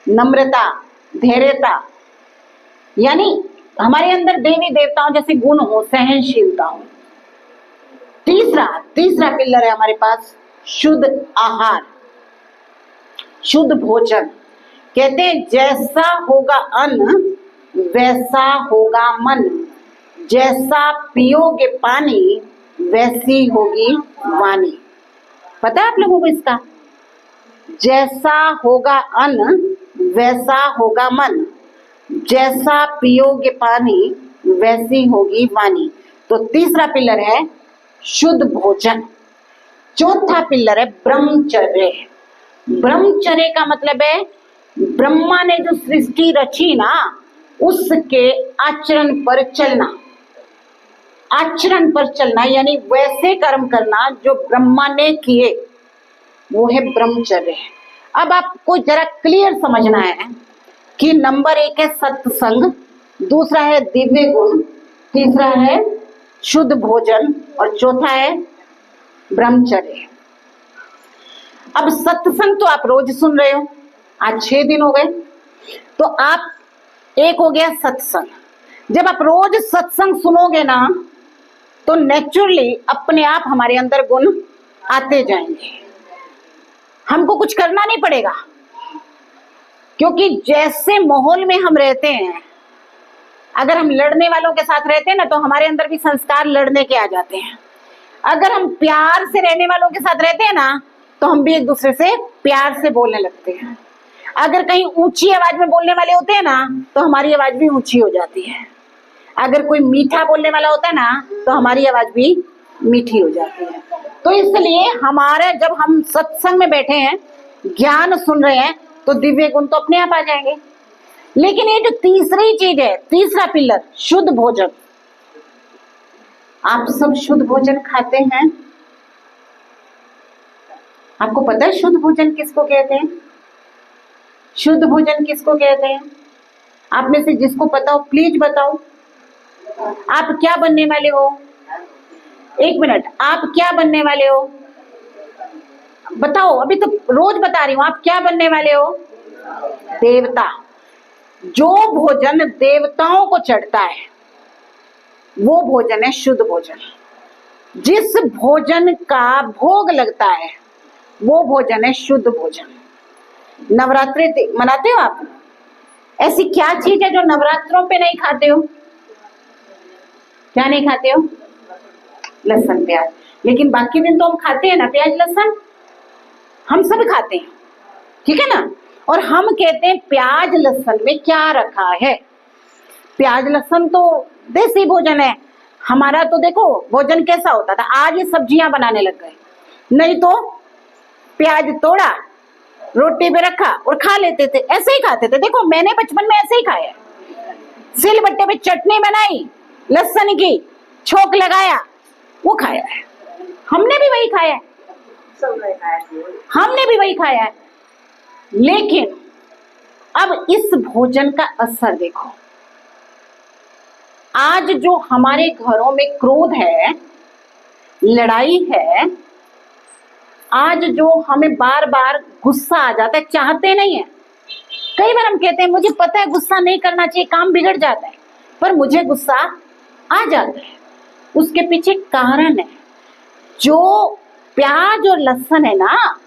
नम्रता, धैर्यता, यानी हमारे अंदर देवी देवताओं जैसे गुण हो, सहनशीलता हो। तीसरा पिल्लर है हमारे पास शुद्ध आहार, शुद्ध भोजन। कहते हैं जैसा होगा अन्न वैसा होगा मन, जैसा पियोगे पानी वैसी होगी वाणी। पता है आप लोगों को इसका? जैसा होगा अन्न वैसा होगा मन, जैसा पियोगे पानी वैसी होगी वाणी। तो तीसरा पिल्लर है शुद्ध भोजन। चौथा पिल्लर है ब्रह्मचर्य। ब्रह्मचर्य का मतलब है ब्रह्मा ने जो सृष्टि रची ना, उसके आचरण पर चलना। आचरण पर चलना यानी वैसे कर्म करना जो ब्रह्मा ने किए, वो है ब्रह्मचर्य। अब आपको जरा क्लियर समझना है कि नंबर 1 है सत्संग, दूसरा है दिव्य गुण, तीसरा है शुद्ध भोजन और चौथा है ब्रह्मचर्य। अब सत्संग तो आप रोज सुन रहे हो, आज 6 दिन हो गए। तो आप एक हो गया सत्संग। जब आप रोज सत्संग सुनोगे ना, तो नेचुरली अपने आप हमारे अंदर गुण आते जाएंगे। हमको कुछ करना नहीं पड़ेगा, क्योंकि जैसे माहौल में हम रहते हैं, अगर हम लड़ने वालों के साथ रहते हैं ना, तो हमारे अंदर भी संस्कार लड़ने के आ जाते हैं। अगर हम प्यार से रहने वालों के साथ रहते हैं ना, तो हम भी एक दूसरे से प्यार से बोलने लगते हैं। अगर कहीं ऊंची आवाज में बोलने वाले होते हैं ना, तो हमारी आवाज भी ऊंची हो जाती है। अगर कोई मीठा बोलने वाला होता है ना, तो हमारी आवाज भी मीठी हो जाती है। तो इसलिए हमारे जब हम सत्संग में बैठे हैं, ज्ञान सुन रहे हैं, तो दिव्य गुण तो अपने आप आ जाएंगे। लेकिन ये जो तीसरी चीज है, तीसरा पिलर शुद्ध भोजन। आप सब शुद्ध भोजन खाते हैं? आपको पता है शुद्ध भोजन किसको कहते हैं? शुद्ध भोजन किसको कहते हैं? आप में से जिसको पता हो प्लीज बताओ। आप क्या बनने वाले हो? 1 मिनट, आप क्या बनने वाले हो? बताओ, अभी तो रोज बता रही हूं। आप क्या बनने वाले हो? देवता। जो भोजन देवताओं को चढ़ता है वो भोजन है शुद्ध भोजन। जिस भोजन का भोग लगता है वो भोजन है शुद्ध भोजन। नवरात्रि मनाते हो आप? ऐसी क्या चीज है जो नवरात्रों पे नहीं खाते हो? क्या नहीं खाते हो? लहसुन प्याज। लेकिन बाकी दिन तो हम खाते हैं ना प्याज लहसुन, हम सब खाते हैं, ठीक है ना। और हम कहते हैं प्याज लहसुन में क्या रखा है। प्याज लहसुन तो देसी भोजन है हमारा। तो देखो भोजन कैसा होता था, आज ये सब्जियां बनाने लग गए। नहीं तो प्याज तोड़ा, रोटी पे रखा और खा लेते थे, ऐसे ही खाते थे। देखो मैंने बचपन में ऐसे ही खाया। सिलबट्टे पे चटनी बनाई लहसुन की, छोंक लगाया, वो खाया है। हमने भी वही खाया है, हमने भी वही खाया है। लेकिन अब इस भोजन का असर देखो। आज जो हमारे घरों में क्रोध है, लड़ाई है, आज जो हमें बार बार गुस्सा आ जाता है, चाहते नहीं है, कई बार हम कहते हैं मुझे पता है गुस्सा नहीं करना चाहिए, काम बिगड़ जाता है, पर मुझे गुस्सा आ जाता है। उसके पीछे कारण है। जो प्याज और लहसुन है ना,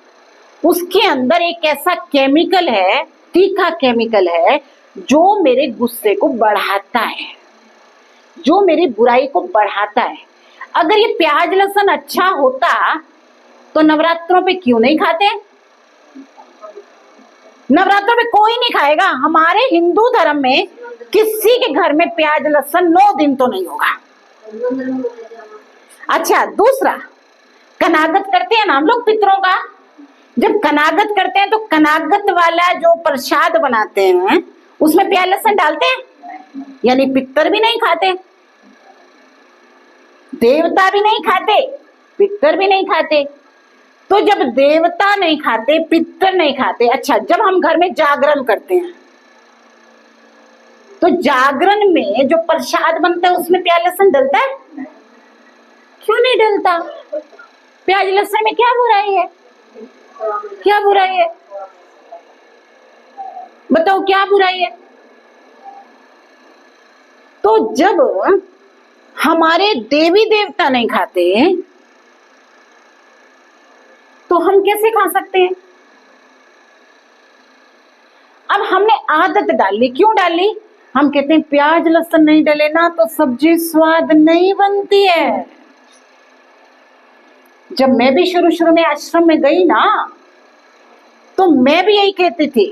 उसके अंदर एक ऐसा केमिकल है, तीखा केमिकल है, जो मेरे गुस्से को बढ़ाता है, जो मेरी बुराई को बढ़ाता है। अगर ये प्याज लहसुन अच्छा होता तो नवरात्रों पे क्यों नहीं खाते? नवरात्रों में कोई नहीं खाएगा। हमारे हिंदू धर्म में किसी के घर में प्याज लहसुन 9 दिन तो नहीं होगा। अच्छा, दूसरा, कनागत करते हैं ना हम लोग पितरों का। जब कनागत करते हैं तो कनागत वाला जो प्रसाद बनाते हैं उसमें प्याज लहसुन डालते हैं, यानी पितर भी नहीं खाते, देवता भी नहीं खाते, पितर भी नहीं खाते। तो जब देवता नहीं खाते, पितर नहीं खाते, अच्छा, जब हम घर में जागरण करते हैं तो जागरण में जो प्रसाद बनता है उसमें प्याज लहसुन डलता है? क्यों नहीं डलता? प्याज लहसुन में क्या बुराई है? क्या बुराई है? बताओ, क्या बुराई है? तो जब हमारे देवी देवता नहीं खाते तो हम कैसे खा सकते हैं? अब हमने आदत डाली। क्यों डाली? हम कहते हैं प्याज लहसुन नहीं डले ना तो सब्जी स्वाद नहीं बनती है। जब मैं भी शुरू शुरू में आश्रम में गई ना, तो मैं भी यही कहती थी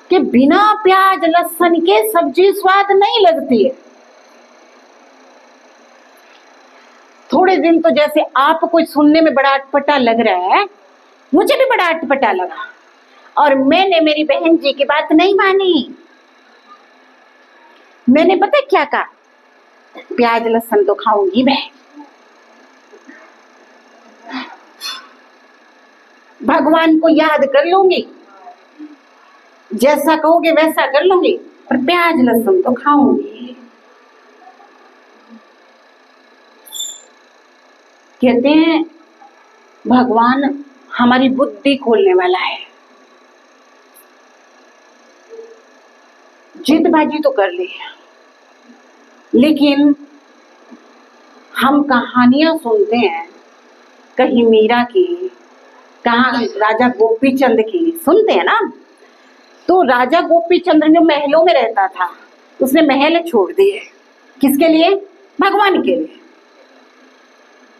कि बिना प्याज लहसुन के सब्जी स्वाद नहीं लगती है। थोड़े दिन तो जैसे आपको सुनने में बड़ा अटपटा लग रहा है, मुझे भी बड़ा अटपटा लगा, और मैंने मेरी बहन जी की बात नहीं मानी। मैंने पता क्या कहा? प्याज लहसुन तो खाऊंगी मैं, भगवान को याद कर लूंगी, जैसा कहोगे वैसा कर लूंगी, पर प्याज लहसुन तो खाऊंगी। कहते हैं भगवान हमारी बुद्धि खोलने वाला है। जिदबाजी तो कर ली, लेकिन हम कहानियां सुनते हैं, कहीं मीरा की, कहाँ राजा गोपी चंद की सुनते हैं ना। तो राजा गोपी चंद जो महलों में रहता था, उसने महल छोड़ दिए। किसके लिए? भगवान के लिए।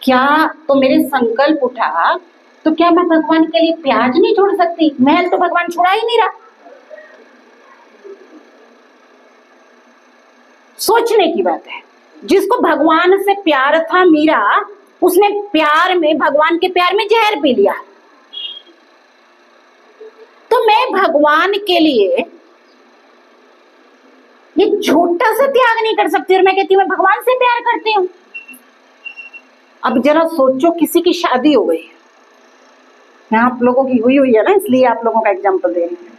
क्या तो मेरे संकल्प उठा, तो क्या मैं भगवान के लिए प्याज नहीं छोड़ सकती? महल तो भगवान छुड़ा ही नहीं रहा। सोचने की बात है। जिसको भगवान से प्यार था मीरा, उसने प्यार में, भगवान के प्यार में जहर पी लिया। तो मैं भगवान के लिए ये छोटा सा त्याग नहीं कर सकती, और मैं कहती हूँ मैं भगवान से प्यार करती हूँ। अब जरा सोचो, किसी की शादी हो गई, यहाँ आप लोगों की हुई है ना, इसलिए आप लोगों का एग्जाम्पल दे रही हूँ।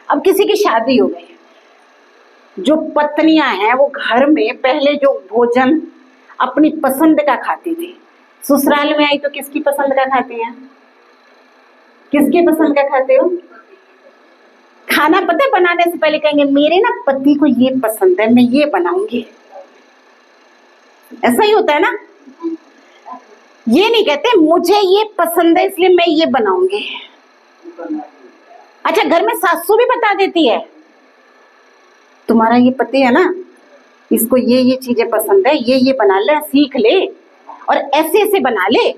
अब किसी की शादी हो गई, जो पत्नियां हैं वो घर में पहले जो भोजन अपनी पसंद का खाती थी, ससुराल में आई तो किसकी पसंद का खाती हैं? किसकी पसंद का खाते हो? खाना पता है बनाने से पहले कहेंगे मेरे ना पति को ये पसंद है, मैं ये बनाऊंगी। ऐसा ही होता है ना। ये नहीं कहते मुझे ये पसंद है इसलिए मैं ये बनाऊंगी। अच्छा, घर में सासू भी बता देती है तुम्हारा ये पति है ना, इसको ये चीजें पसंद है, ये बना ले, सीख ले, और ऐसे ऐसे बना ले,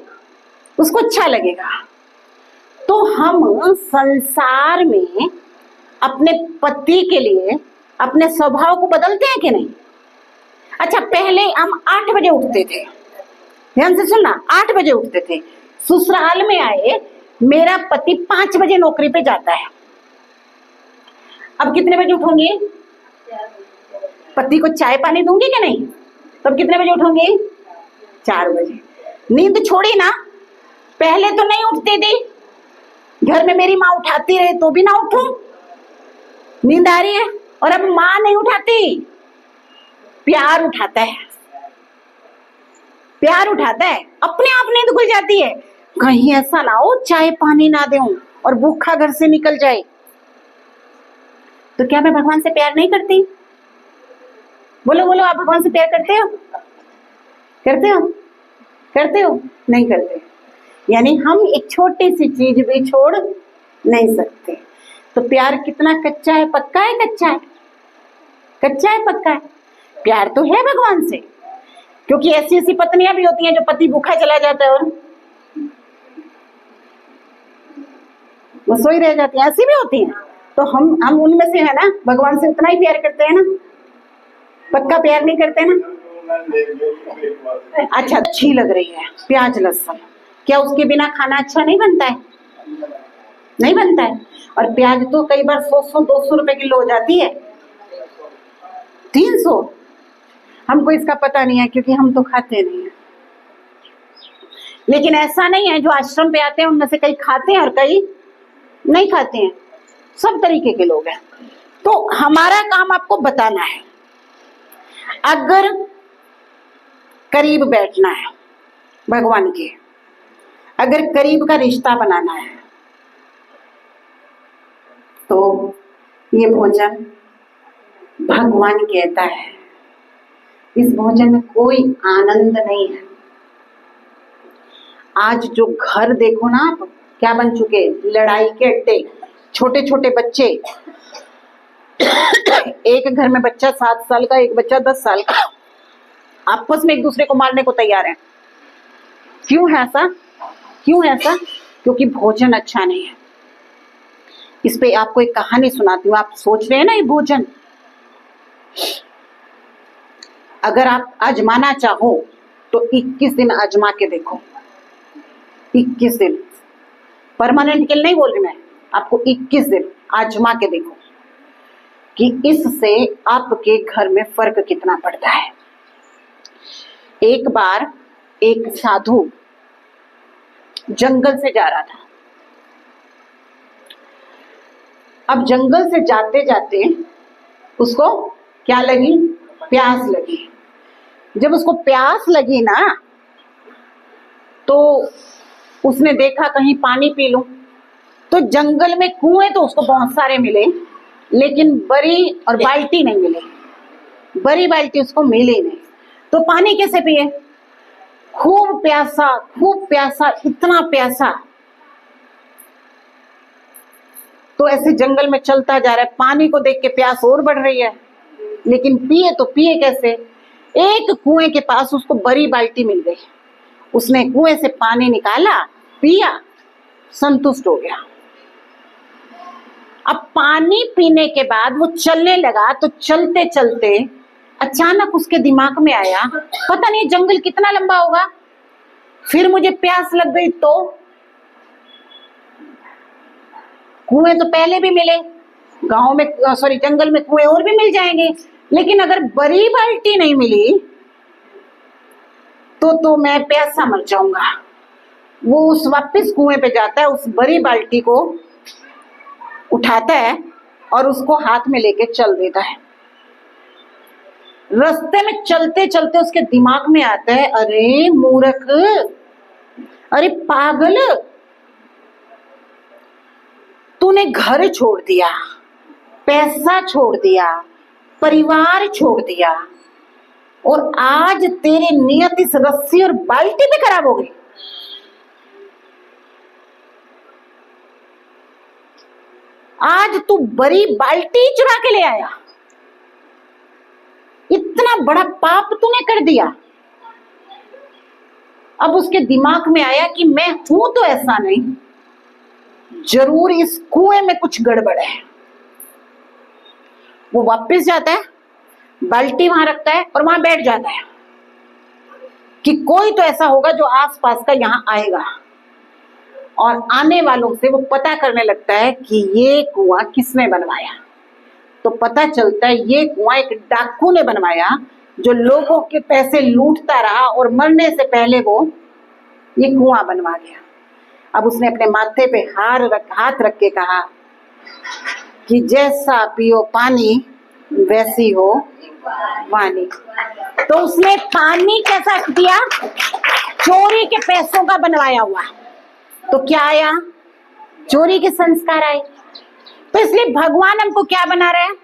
उसको अच्छा लगेगा। तो हम संसार में अपने पति के लिए अपने स्वभाव को बदलते हैं कि नहीं? अच्छा, पहले हम 8 बजे उठते थे, ध्यान से सुनना, 8 बजे उठते थे। ससुराल में आए, मेरा पति 5 बजे नौकरी पे जाता है। अब कितने बजे उठूंगी? पति को चाय पानी दूंगी कि नहीं? तब कितने बजे उठूंगी? 4 बजे। नींद छोड़ी ना, पहले तो नहीं उठती थी, घर में मेरी माँ उठाती रहे तो भी ना उठूं, नींद आ रही है, और अब माँ नहीं उठाती, प्यार उठाता है, प्यार उठाता है, अपने आप नींद खुल जाती है। कहीं ऐसा ना हो चाय पानी ना दूं और भूखा घर से निकल जाए। तो क्या मैं भगवान से प्यार नहीं करती? बोलो बोलो, आप भगवान से प्यार करते हो? करते हो? करते हो? नहीं करते। यानी हम एक छोटी सी चीज भी छोड़ नहीं सकते। तो प्यार कितना कच्चा है, पक्का है? कच्चा है? कच्चा है, पक्का है? प्यार तो है भगवान से, क्योंकि ऐसी ऐसी पत्नियां भी होती हैं जो पति भूखा चला जाता है और वो सोई रह जाती है, ऐसी भी होती हैं। तो हम उनमें से है ना, भगवान से उतना ही प्यार करते हैं ना? पक्का प्यार नहीं करते ना? अच्छा, अच्छी लग रही है प्याज लहसुन, क्या उसके बिना खाना अच्छा नहीं बनता है? नहीं बनता है। और प्याज तो कई बार 100-200 रुपए किलो हो जाती है, 300। हमको इसका पता नहीं है क्योंकि हम तो खाते नहीं है। लेकिन ऐसा नहीं है, जो आश्रम पे आते हैं उनमें से कई खाते हैं और कई नहीं खाते हैं, सब तरीके के लोग हैं। तो हमारा काम आपको बताना है। अगर करीब बैठना है भगवान के, अगर करीब का रिश्ता बनाना है, तो ये भोजन भगवान कहता है, इस भोजन में कोई आनंद नहीं है। आज जो घर देखो ना आप, क्या बन चुके? लड़ाई के अड्डे। छोटे छोटे बच्चे, एक घर में बच्चा 7 साल का, एक बच्चा 10 साल का, आपस में एक दूसरे को मारने को तैयार है। क्यों है ऐसा? क्यों है ऐसा? क्योंकि भोजन अच्छा नहीं है। इस पे आपको एक कहानी सुनाती हूँ। आप सोच रहे हैं ना, ये भोजन अगर आप आजमाना चाहो तो 21 दिन आजमा के देखो। 21 दिन, परमानेंट के लिए नहीं बोल रही मैं, आपको 21 दिन आजमा के देखो कि इससे आपके घर में फर्क कितना पड़ता है। एक बार एक साधु जंगल से जा रहा था। अब जंगल से जाते जाते उसको क्या लगी? प्यास लगी। जब उसको प्यास लगी ना, तो उसने देखा कहीं पानी पी लूं। तो जंगल में कुएं तो उसको बहुत सारे मिले, लेकिन बड़ी और बाल्टी नहीं मिली। बड़ी बाल्टी उसको मिली नहीं। तो पानी कैसे पिए? खूब प्यासा, इतना प्यासा। तो ऐसे जंगल में चलता जा रहा है, पानी को देख के प्यास और बढ़ रही है, लेकिन पिए तो पिए कैसे? एक कुएं के पास उसको बड़ी बाल्टी मिल गई। उसने कुएं से पानी निकाला, पिया, संतुष्ट हो गया। अब पानी पीने के बाद वो चलने लगा। तो चलते चलते अचानक उसके दिमाग में आया, पता नहीं जंगल कितना लंबा होगा, फिर मुझे प्यास लग गई तो कुएं तो पहले भी मिले, गांव में जंगल में कुएं और भी मिल जाएंगे, लेकिन अगर बड़ी बाल्टी नहीं मिली तो मैं प्यासा मर जाऊंगा। वो उस वापस कुएं पे जाता है, उस बड़ी बाल्टी को उठाता है और उसको हाथ में लेके चल देता है। रास्ते में चलते चलते उसके दिमाग में आता है, अरे मूर्ख, अरे पागल, तूने घर छोड़ दिया, पैसा छोड़ दिया, परिवार छोड़ दिया, और आज तेरी नियत इस रस्सी और बाल्टी पे खराब हो गई। आज तू बड़ी बाल्टी चुरा के ले आया, इतना बड़ा पाप तूने कर दिया। अब उसके दिमाग में आया कि मैं हूं तो ऐसा नहीं, जरूर इस कुएं में कुछ गड़बड़ है। वो वापस जाता है, बाल्टी वहां रखता है और वहां बैठ जाता है कि कोई तो ऐसा होगा जो आसपास का यहां आएगा, और आने वालों से वो पता करने लगता है कि ये कुआं किसने बनवाया। तो पता चलता है ये कुआं एक डाकू ने बनवाया, जो लोगों के पैसे लूटता रहा और मरने से पहले वो ये कुआं बनवा गया। अब उसने अपने माथे पे हाथ रख के कहा कि जैसा पियो पानी वैसी हो वाणी। तो उसने पानी कैसा पिया? चोरी के पैसों का बनवाया हुआ। तो क्या आया? चोरी के संस्कार आए। तो इसलिए भगवान हमको क्या बना रहे हैं,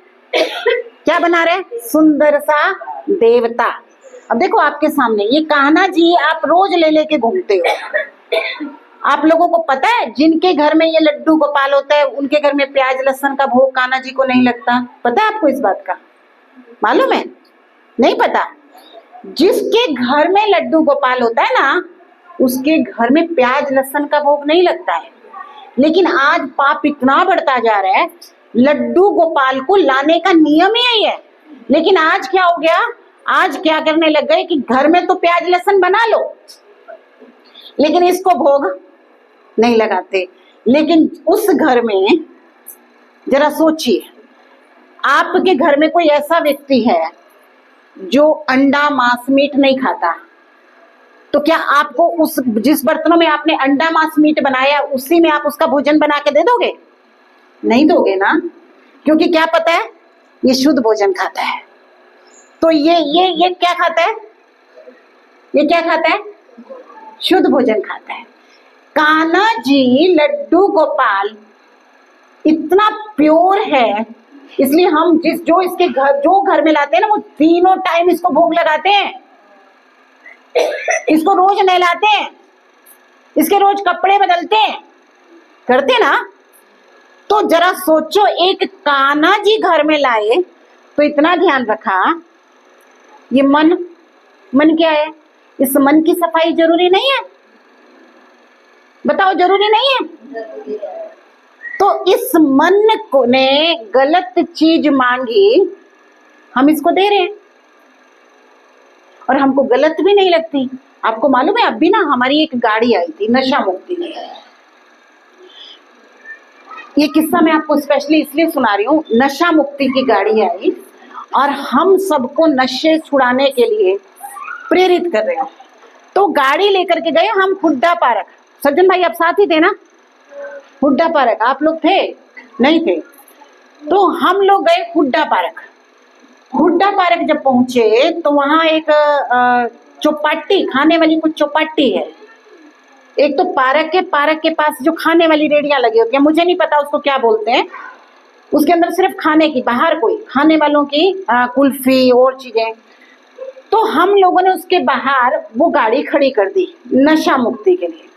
क्या बना रहे हैं? सुंदर सा देवता। अब देखो आपके सामने ये कान्हा जी आप रोज ले लेके घूमते हो। आप लोगों को पता है जिनके घर में ये लड्डू गोपाल होता है उनके घर में प्याज लहसुन का भोग कान्हा जी को नहीं लगता। पता है आपको इस बात का? मालूम है? नहीं पता? जिसके घर में लड्डू गोपाल होता है ना उसके घर में प्याज लहसुन का भोग नहीं लगता है। लेकिन आज पाप इतना बढ़ता जा रहा है, लड्डू गोपाल को लाने का नियम ही यही है। लेकिन आज क्या हो गया, आज क्या करने लग गए कि घर में तो प्याज लहसुन बना लो लेकिन इसको भोग नहीं लगाते। लेकिन उस घर में जरा सोचिए, आपके घर में कोई ऐसा व्यक्ति है जो अंडा मांस मीट नहीं खाता, तो क्या आपको उस जिस बर्तनों में आपने अंडा मांस मीट बनाया उसी में आप उसका भोजन बना के दे दोगे? नहीं दोगे ना, क्योंकि क्या पता है ये शुद्ध भोजन खाता है। तो ये क्या खाता है? ये क्या खाता है? शुद्ध भोजन खाता है। कान्हा जी लड्डू गोपाल इतना प्योर है, इसलिए हम जो इसके घर में लाते हैं ना वो तीनों टाइम इसको भोग लगाते हैं, इसको रोज नहलाते हैं, इसके रोज कपड़े बदलते हैं, करते ना। तो जरा सोचो, एक कान्हा जी घर में लाए तो इतना ध्यान रखा। ये मन क्या है? इस मन की सफाई जरूरी नहीं है? बताओ, जरूरी नहीं है? तो इस मन को ने गलत चीज मांगी, हम इसको दे रहे हैं और हमको गलत भी नहीं लगती। आपको मालूम है अभी ना हमारी एक गाड़ी आई थी नशा मुक्ति में। ये किस्सा मैं आपको स्पेशली इसलिए सुना रही हूँ, नशा मुक्ति की गाड़ी आई और हम सबको नशे छुड़ाने के लिए प्रेरित कर रहे हैं। तो गाड़ी लेकर के गए हम हुड्डा पार्क। सज्जन भाई आप साथ ही थे ना? हुड्डा पार्क आप लोग थे? नहीं थे? तो हम लोग गए हुड्डा पार्क। हुड्डा पार्क जब पहुंचे तो वहां एक चौपाटी, खाने वाली कुछ चौपाटी है। एक तो पार्क के पास जो खाने वाली रेडियां लगी होती है, मुझे नहीं पता उसको क्या बोलते हैं, उसके अंदर सिर्फ खाने की, बाहर कोई खाने वालों की कुल्फी और चीजें। तो हम लोगों ने उसके बाहर वो गाड़ी खड़ी कर दी नशा मुक्ति के लिए।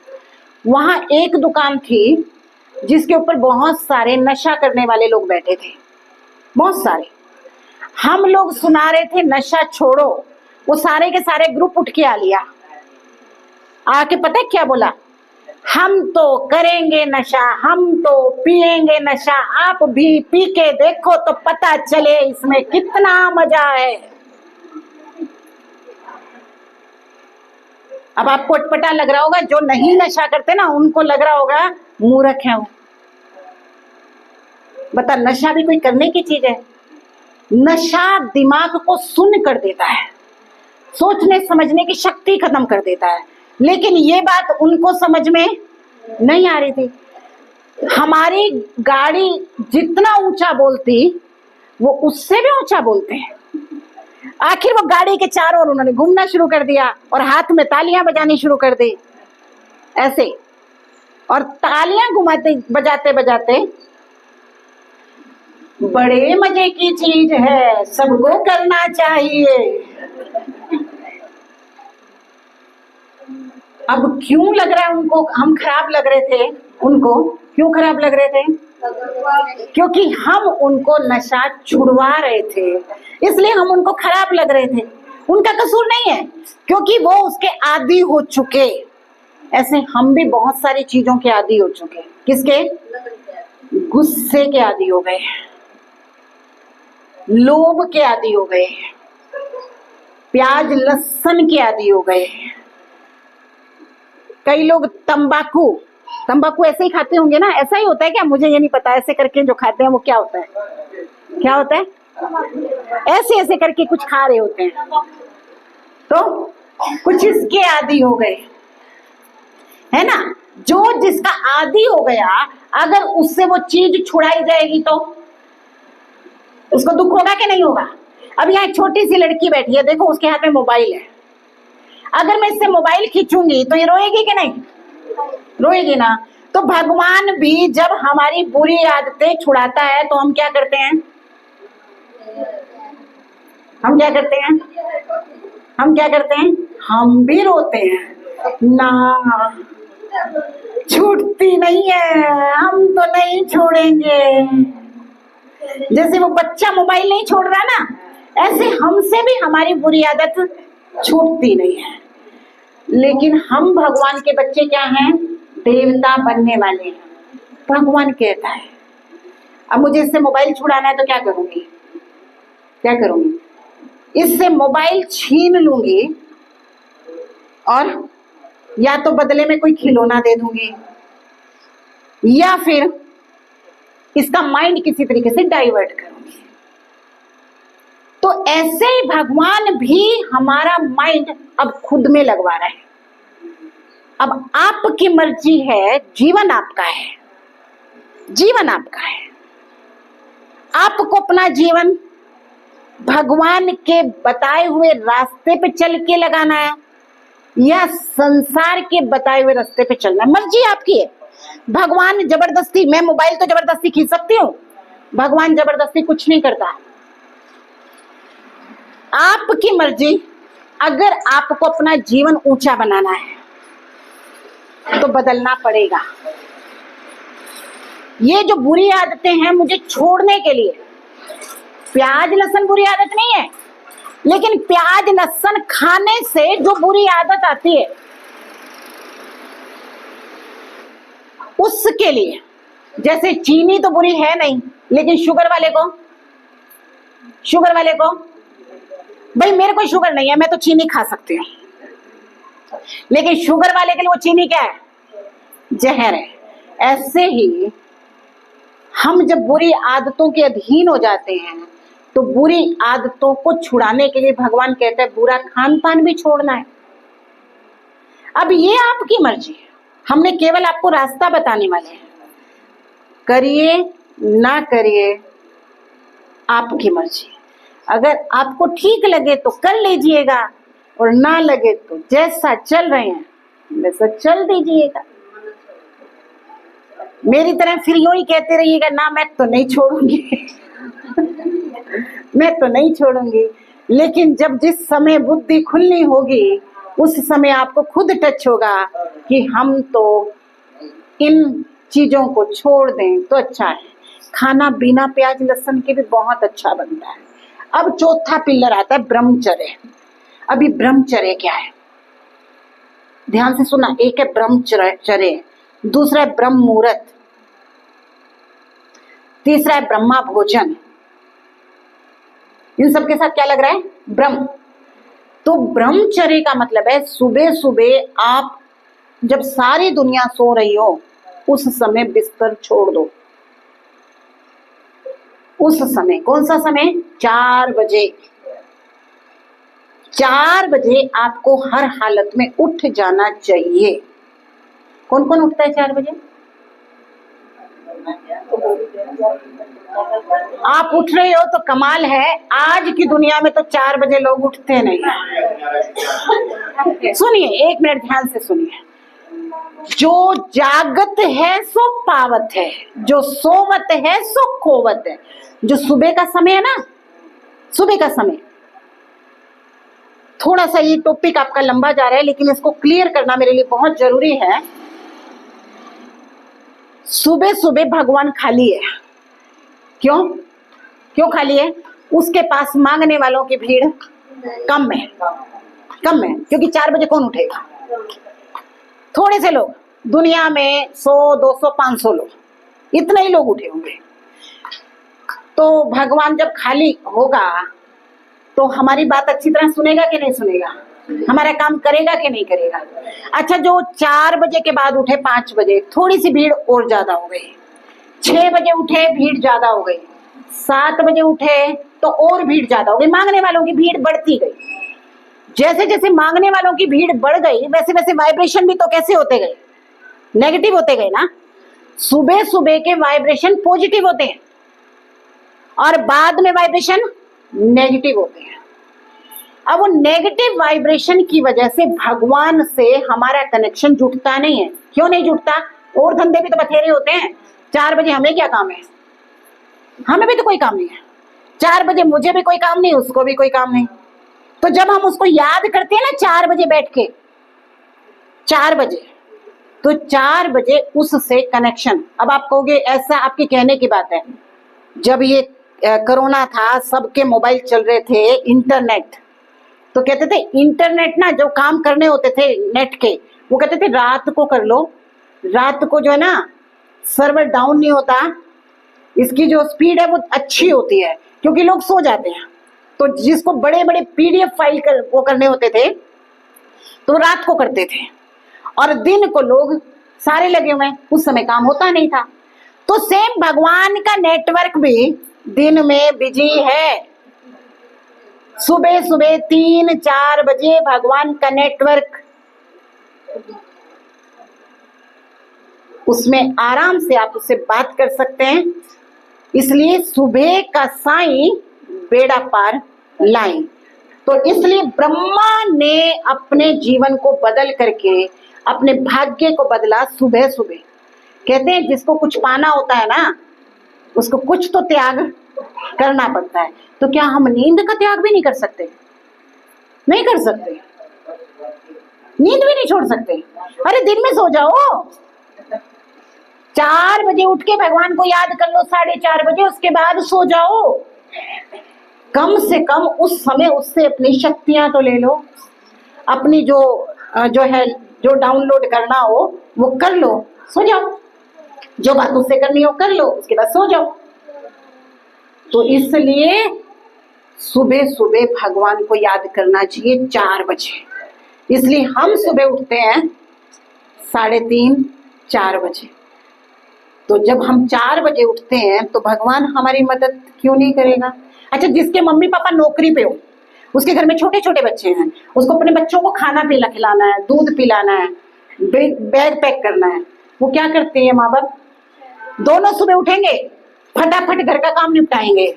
वहां एक दुकान थी जिसके ऊपर बहुत सारे नशा करने वाले लोग बैठे थे, बहुत सारे। हम लोग सुना रहे थे नशा छोड़ो, वो सारे के सारे ग्रुप उठ के आ लिया। आके पता है क्या बोला? हम तो करेंगे नशा, हम तो पिएंगे नशा, आप भी पी के देखो तो पता चले इसमें कितना मजा है। अब आपको अटपटा लग रहा होगा, जो नहीं नशा करते ना उनको लग रहा होगा मूर्ख है वो। बता, नशा भी कोई करने की चीज है? नशा दिमाग को सुन्न कर देता है, सोचने समझने की शक्ति खत्म कर देता है। लेकिन ये बात उनको समझ में नहीं आ रही थी। हमारी गाड़ी जितना ऊंचा बोलती वो उससे भी ऊंचा बोलते हैं। आखिर वो गाड़ी के चारों ओर उन्होंने घूमना शुरू कर दिया और हाथ में तालियां बजानी शुरू कर दी ऐसे। और तालियां घुमाते बजाते बजाते, बड़े मजे की चीज है, सबको करना चाहिए। अब क्यों लग रहा है उनको हम खराब लग रहे थे? उनको क्यों खराब लग रहे थे? क्योंकि हम उनको नशा छुड़वा रहे थे, इसलिए हम उनको खराब लग रहे थे। उनका कसूर नहीं है, क्योंकि वो उसके आदी हो चुके। ऐसे हम भी बहुत सारी चीजों के आदी हो चुके। किसके? गुस्से के आदी हो गए, लोभ के आदी हो गए, प्याज लहसुन के आदी हो गए। कई लोग तंबाकू ऐसे ही खाते होंगे ना? ऐसा ही होता है क्या? मुझे ये नहीं पता। ऐसे करके जो खाते हैं वो क्या होता है? क्या होता है? ऐसे ऐसे करके कुछ खा रहे होते हैं, तो कुछ इसके आदी हो गए, है ना? जो जिसका आदी हो गया, अगर उससे वो चीज छुड़ाई जाएगी तो उसको दुख होगा कि नहीं होगा? अब यहाँ एक छोटी सी लड़की बैठी है, देखो उसके हाथ में मोबाइल है। अगर मैं इससे मोबाइल खींचूंगी तो ये रोएगी कि नहीं? रोएगी ना। तो भगवान भी जब हमारी बुरी आदतें छुड़ाता है तो हम क्या करते हैं? हम क्या करते हैं? हम क्या करते हैं? हम भी रोते हैं ना, छूटती नहीं है, हम तो नहीं छोड़ेंगे। जैसे वो बच्चा मोबाइल नहीं छोड़ रहा ना, ऐसे हमसे भी हमारी बुरी आदत छूटती नहीं है। लेकिन हम भगवान के बच्चे क्या हैं? देवता बनने वाले हैं। भगवान कहता है अब मुझे इससे मोबाइल छुड़ाना है तो क्या करूंगी? क्या करूंगी? इससे मोबाइल छीन लूंगी और या तो बदले में कोई खिलौना दे दूंगी या फिर इसका माइंड किसी तरीके से डाइवर्ट करूंगी। तो ऐसे ही भगवान भी हमारा माइंड अब खुद में लगवा रहा है। अब आपकी मर्जी है, जीवन आपका है, जीवन आपका है। आपको अपना जीवन भगवान के बताए हुए रास्ते पे चल के लगाना है या संसार के बताए हुए रास्ते पे चलना है, मर्जी आपकी है। भगवान जबरदस्ती, मैं मोबाइल तो जबरदस्ती खींच सकती हूँ, भगवान जबरदस्ती कुछ नहीं करता। आपकी मर्जी। अगर आपको अपना जीवन ऊंचा बनाना है तो बदलना पड़ेगा। ये जो बुरी आदतें हैं मुझे छोड़ने के लिए, प्याज लहसुन बुरी आदत नहीं है, लेकिन प्याज लहसुन खाने से जो बुरी आदत आती है उसके लिए, जैसे चीनी तो बुरी है नहीं, लेकिन शुगर वाले को भाई मेरे को शुगर नहीं है, मैं तो चीनी खा सकती हूँ, लेकिन शुगर वाले के लिए वो चीनी क्या है? जहर है। ऐसे ही हम जब बुरी आदतों के अधीन हो जाते हैं तो बुरी आदतों को छुड़ाने के लिए भगवान कहता है बुरा खान पान भी छोड़ना है। अब ये आपकी मर्जी है, हमने केवल आपको रास्ता बताने वाले हैं। करिए ना करिए आपकी मर्जी। अगर आपको ठीक लगे तो कर लीजिएगा और ना लगे तो जैसा चल रहे हैं वैसा चल दीजिएगा। मेरी तरह फिर यूं ही कहते रहिएगा ना मैं तो नहीं छोड़ूंगी मैं तो नहीं छोड़ूंगी। लेकिन जब जिस समय बुद्धि खुलनी होगी उस समय आपको खुद टच होगा कि हम तो इन चीजों को छोड़ दें तो अच्छा है। खाना बिना प्याज लहसुन के भी बहुत अच्छा बनता है। अब चौथा पिलर आता है ब्रह्मचर्य। अभी ब्रह्मचर्य क्या है? ध्यान से सुना। एक है ब्रह्मचर्य, दूसरा है ब्रह्म मुहूर्त, तीसरा है ब्रह्मा भोजन। इन सब के साथ क्या लग रहा है? ब्रह्म। तो ब्रह्मचर्य का मतलब है सुबह सुबह आप जब सारी दुनिया सो रही हो उस समय बिस्तर छोड़ दो। उस समय, कौन सा समय? 4 बजे। 4 बजे आपको हर हालत में उठ जाना चाहिए। कौन कौन उठता है 4 बजे? आप उठ रहे हो तो कमाल है। आज की दुनिया में तो 4 बजे लोग उठते नहीं। सुनिए, 1 मिनट ध्यान से सुनिए। जो जागत है सो पावत है, जो सोवत है सो खोवत है। जो सुबह का समय है ना, सुबह का समय, थोड़ा सा ये टॉपिक आपका लंबा जा रहा है लेकिन इसको क्लियर करना मेरे लिए बहुत जरूरी है। सुबह सुबह भगवान खाली है। क्यों खाली है? उसके पास मांगने वालों की भीड़ कम है, क्योंकि 4 बजे कौन उठेगा? थोड़े से लोग, दुनिया में 100, 200, 500 लोग, इतने ही लोग उठे होंगे। तो भगवान जब खाली होगा तो हमारी बात अच्छी तरह सुनेगा कि नहीं सुनेगा? हमारा काम करेगा कि नहीं करेगा? अच्छा, जो 4 बजे के बाद उठे 5 बजे, थोड़ी सी भीड़ और ज्यादा हो गई। 6 बजे उठे, भीड़ ज्यादा हो गई। 7 बजे उठे तो और भीड़ ज्यादा हो गई। मांगने वालों की भीड़ बढ़ती गई। जैसे जैसे मांगने वालों की भीड़ बढ़ गई वैसे वैसे वाइब्रेशन भी तो कैसे होते गए? नेगेटिव होते गए ना। सुबह सुबह के वाइब्रेशन पॉजिटिव होते हैं और बाद में वाइब्रेशन नेगेटिव होते हैं। अब वो नेगेटिव वाइब्रेशन की वजह से भगवान से हमारा कनेक्शन जुटता नहीं है। क्यों नहीं जुटता? और धंधे भी तो बथेरे होते हैं। 4 बजे हमें क्या काम है? हमें भी तो कोई काम नहीं है। 4 बजे मुझे भी कोई काम नहीं, उसको भी कोई काम नहीं। तो जब हम उसको याद करते हैं ना 4 बजे बैठ के, 4 बजे, तो 4 बजे उससे कनेक्शन। अब आप कहोगे ऐसा आपके कहने की बात है, जब ये कोरोना था सबके मोबाइल चल रहे थे, इंटरनेट, तो कहते थे इंटरनेट ना जो काम करने होते थे नेट के, वो कहते थे रात को कर लो। रात को जो है ना सर्वर डाउन नहीं होता, इसकी जो स्पीड है वो अच्छी होती है, क्योंकि लोग सो जाते हैं। तो जिसको बड़े बड़े पीडीएफ फाइल वो करने होते थे तो रात को करते थे, और दिन को लोग सारे लगे हुए हैं, उस समय काम होता नहीं था। तो सेम भगवान का नेटवर्क भी दिन में बिजी है। सुबह सुबह 3-4 बजे भगवान का नेटवर्क, उसमें आराम से आप उससे बात कर सकते हैं। इसलिए सुबह का साईं बेड़ा पार लाएं। तो इसलिए ब्रह्मा ने अपने जीवन को बदल करके अपने भाग्य को बदला सुबह सुबह। कहते हैं जिसको कुछ पाना होता है ना, उसको कुछ तो त्याग करना पड़ता है। तो क्या हम नींद का त्याग भी नहीं कर सकते? नहीं कर सकते, नींद भी नहीं छोड़ सकते। अरे दिन में सो जाओ, 4 बजे उठ के भगवान को याद कर लो, 4:30 बजे, उसके बाद सो जाओ। कम से कम उस समय उससे अपनी शक्तियां तो ले लो, अपनी जो डाउनलोड करना हो वो कर लो, सो जाओ। जो बात उससे करनी हो कर लो, उसके बाद सो जाओ। तो इसलिए सुबह सुबह भगवान को याद करना चाहिए 4 बजे। इसलिए हम सुबह उठते हैं 3:30-4 बजे। तो जब हम 4 बजे उठते हैं तो भगवान हमारी मदद क्यों नहीं करेगा? अच्छा, जिसके मम्मी पापा नौकरी पे हो, उसके घर में छोटे छोटे बच्चे हैं, उसको अपने बच्चों को खाना पीला खिलाना है, दूध पिलाना है, बैग पैक करना है, वो क्या करते हैं माँ बाप? दोनों सुबह उठेंगे, फटाफट घर का काम निपटाएंगे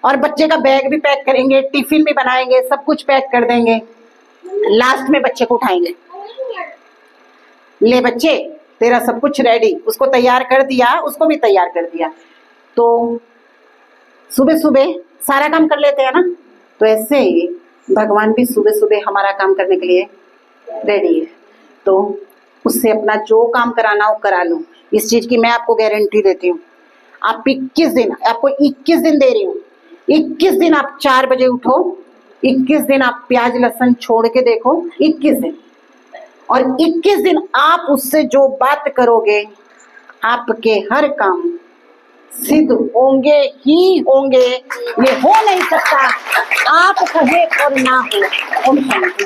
और बच्चे का बैग भी पैक करेंगे, टिफिन भी बनाएंगे, सब कुछ पैक कर देंगे। लास्ट में बच्चे को उठाएंगे, ले बच्चे तेरा सब कुछ रेडी, उसको तैयार कर दिया, उसको भी तैयार कर दिया। तो सुबह सुबह सारा काम कर लेते हैं ना। तो ऐसे ही भगवान भी सुबह सुबह हमारा काम करने के लिए रेडी है। तो उससे अपना जो काम कराना हो करा लो। इस चीज की मैं आपको गारंटी देती हूँ। आप 21 दिन, आपको 21 दिन दे रही हूँ, 21 दिन आप 4 बजे उठो, 21 दिन आप प्याज लहसुन छोड़ के देखो, 21 दिन, और 21 दिन आप उससे जो बात करोगे आपके हर काम सिद्ध होंगे ही होंगे। ये हो नहीं सकता आप कहे और ना हो। ओम शांति।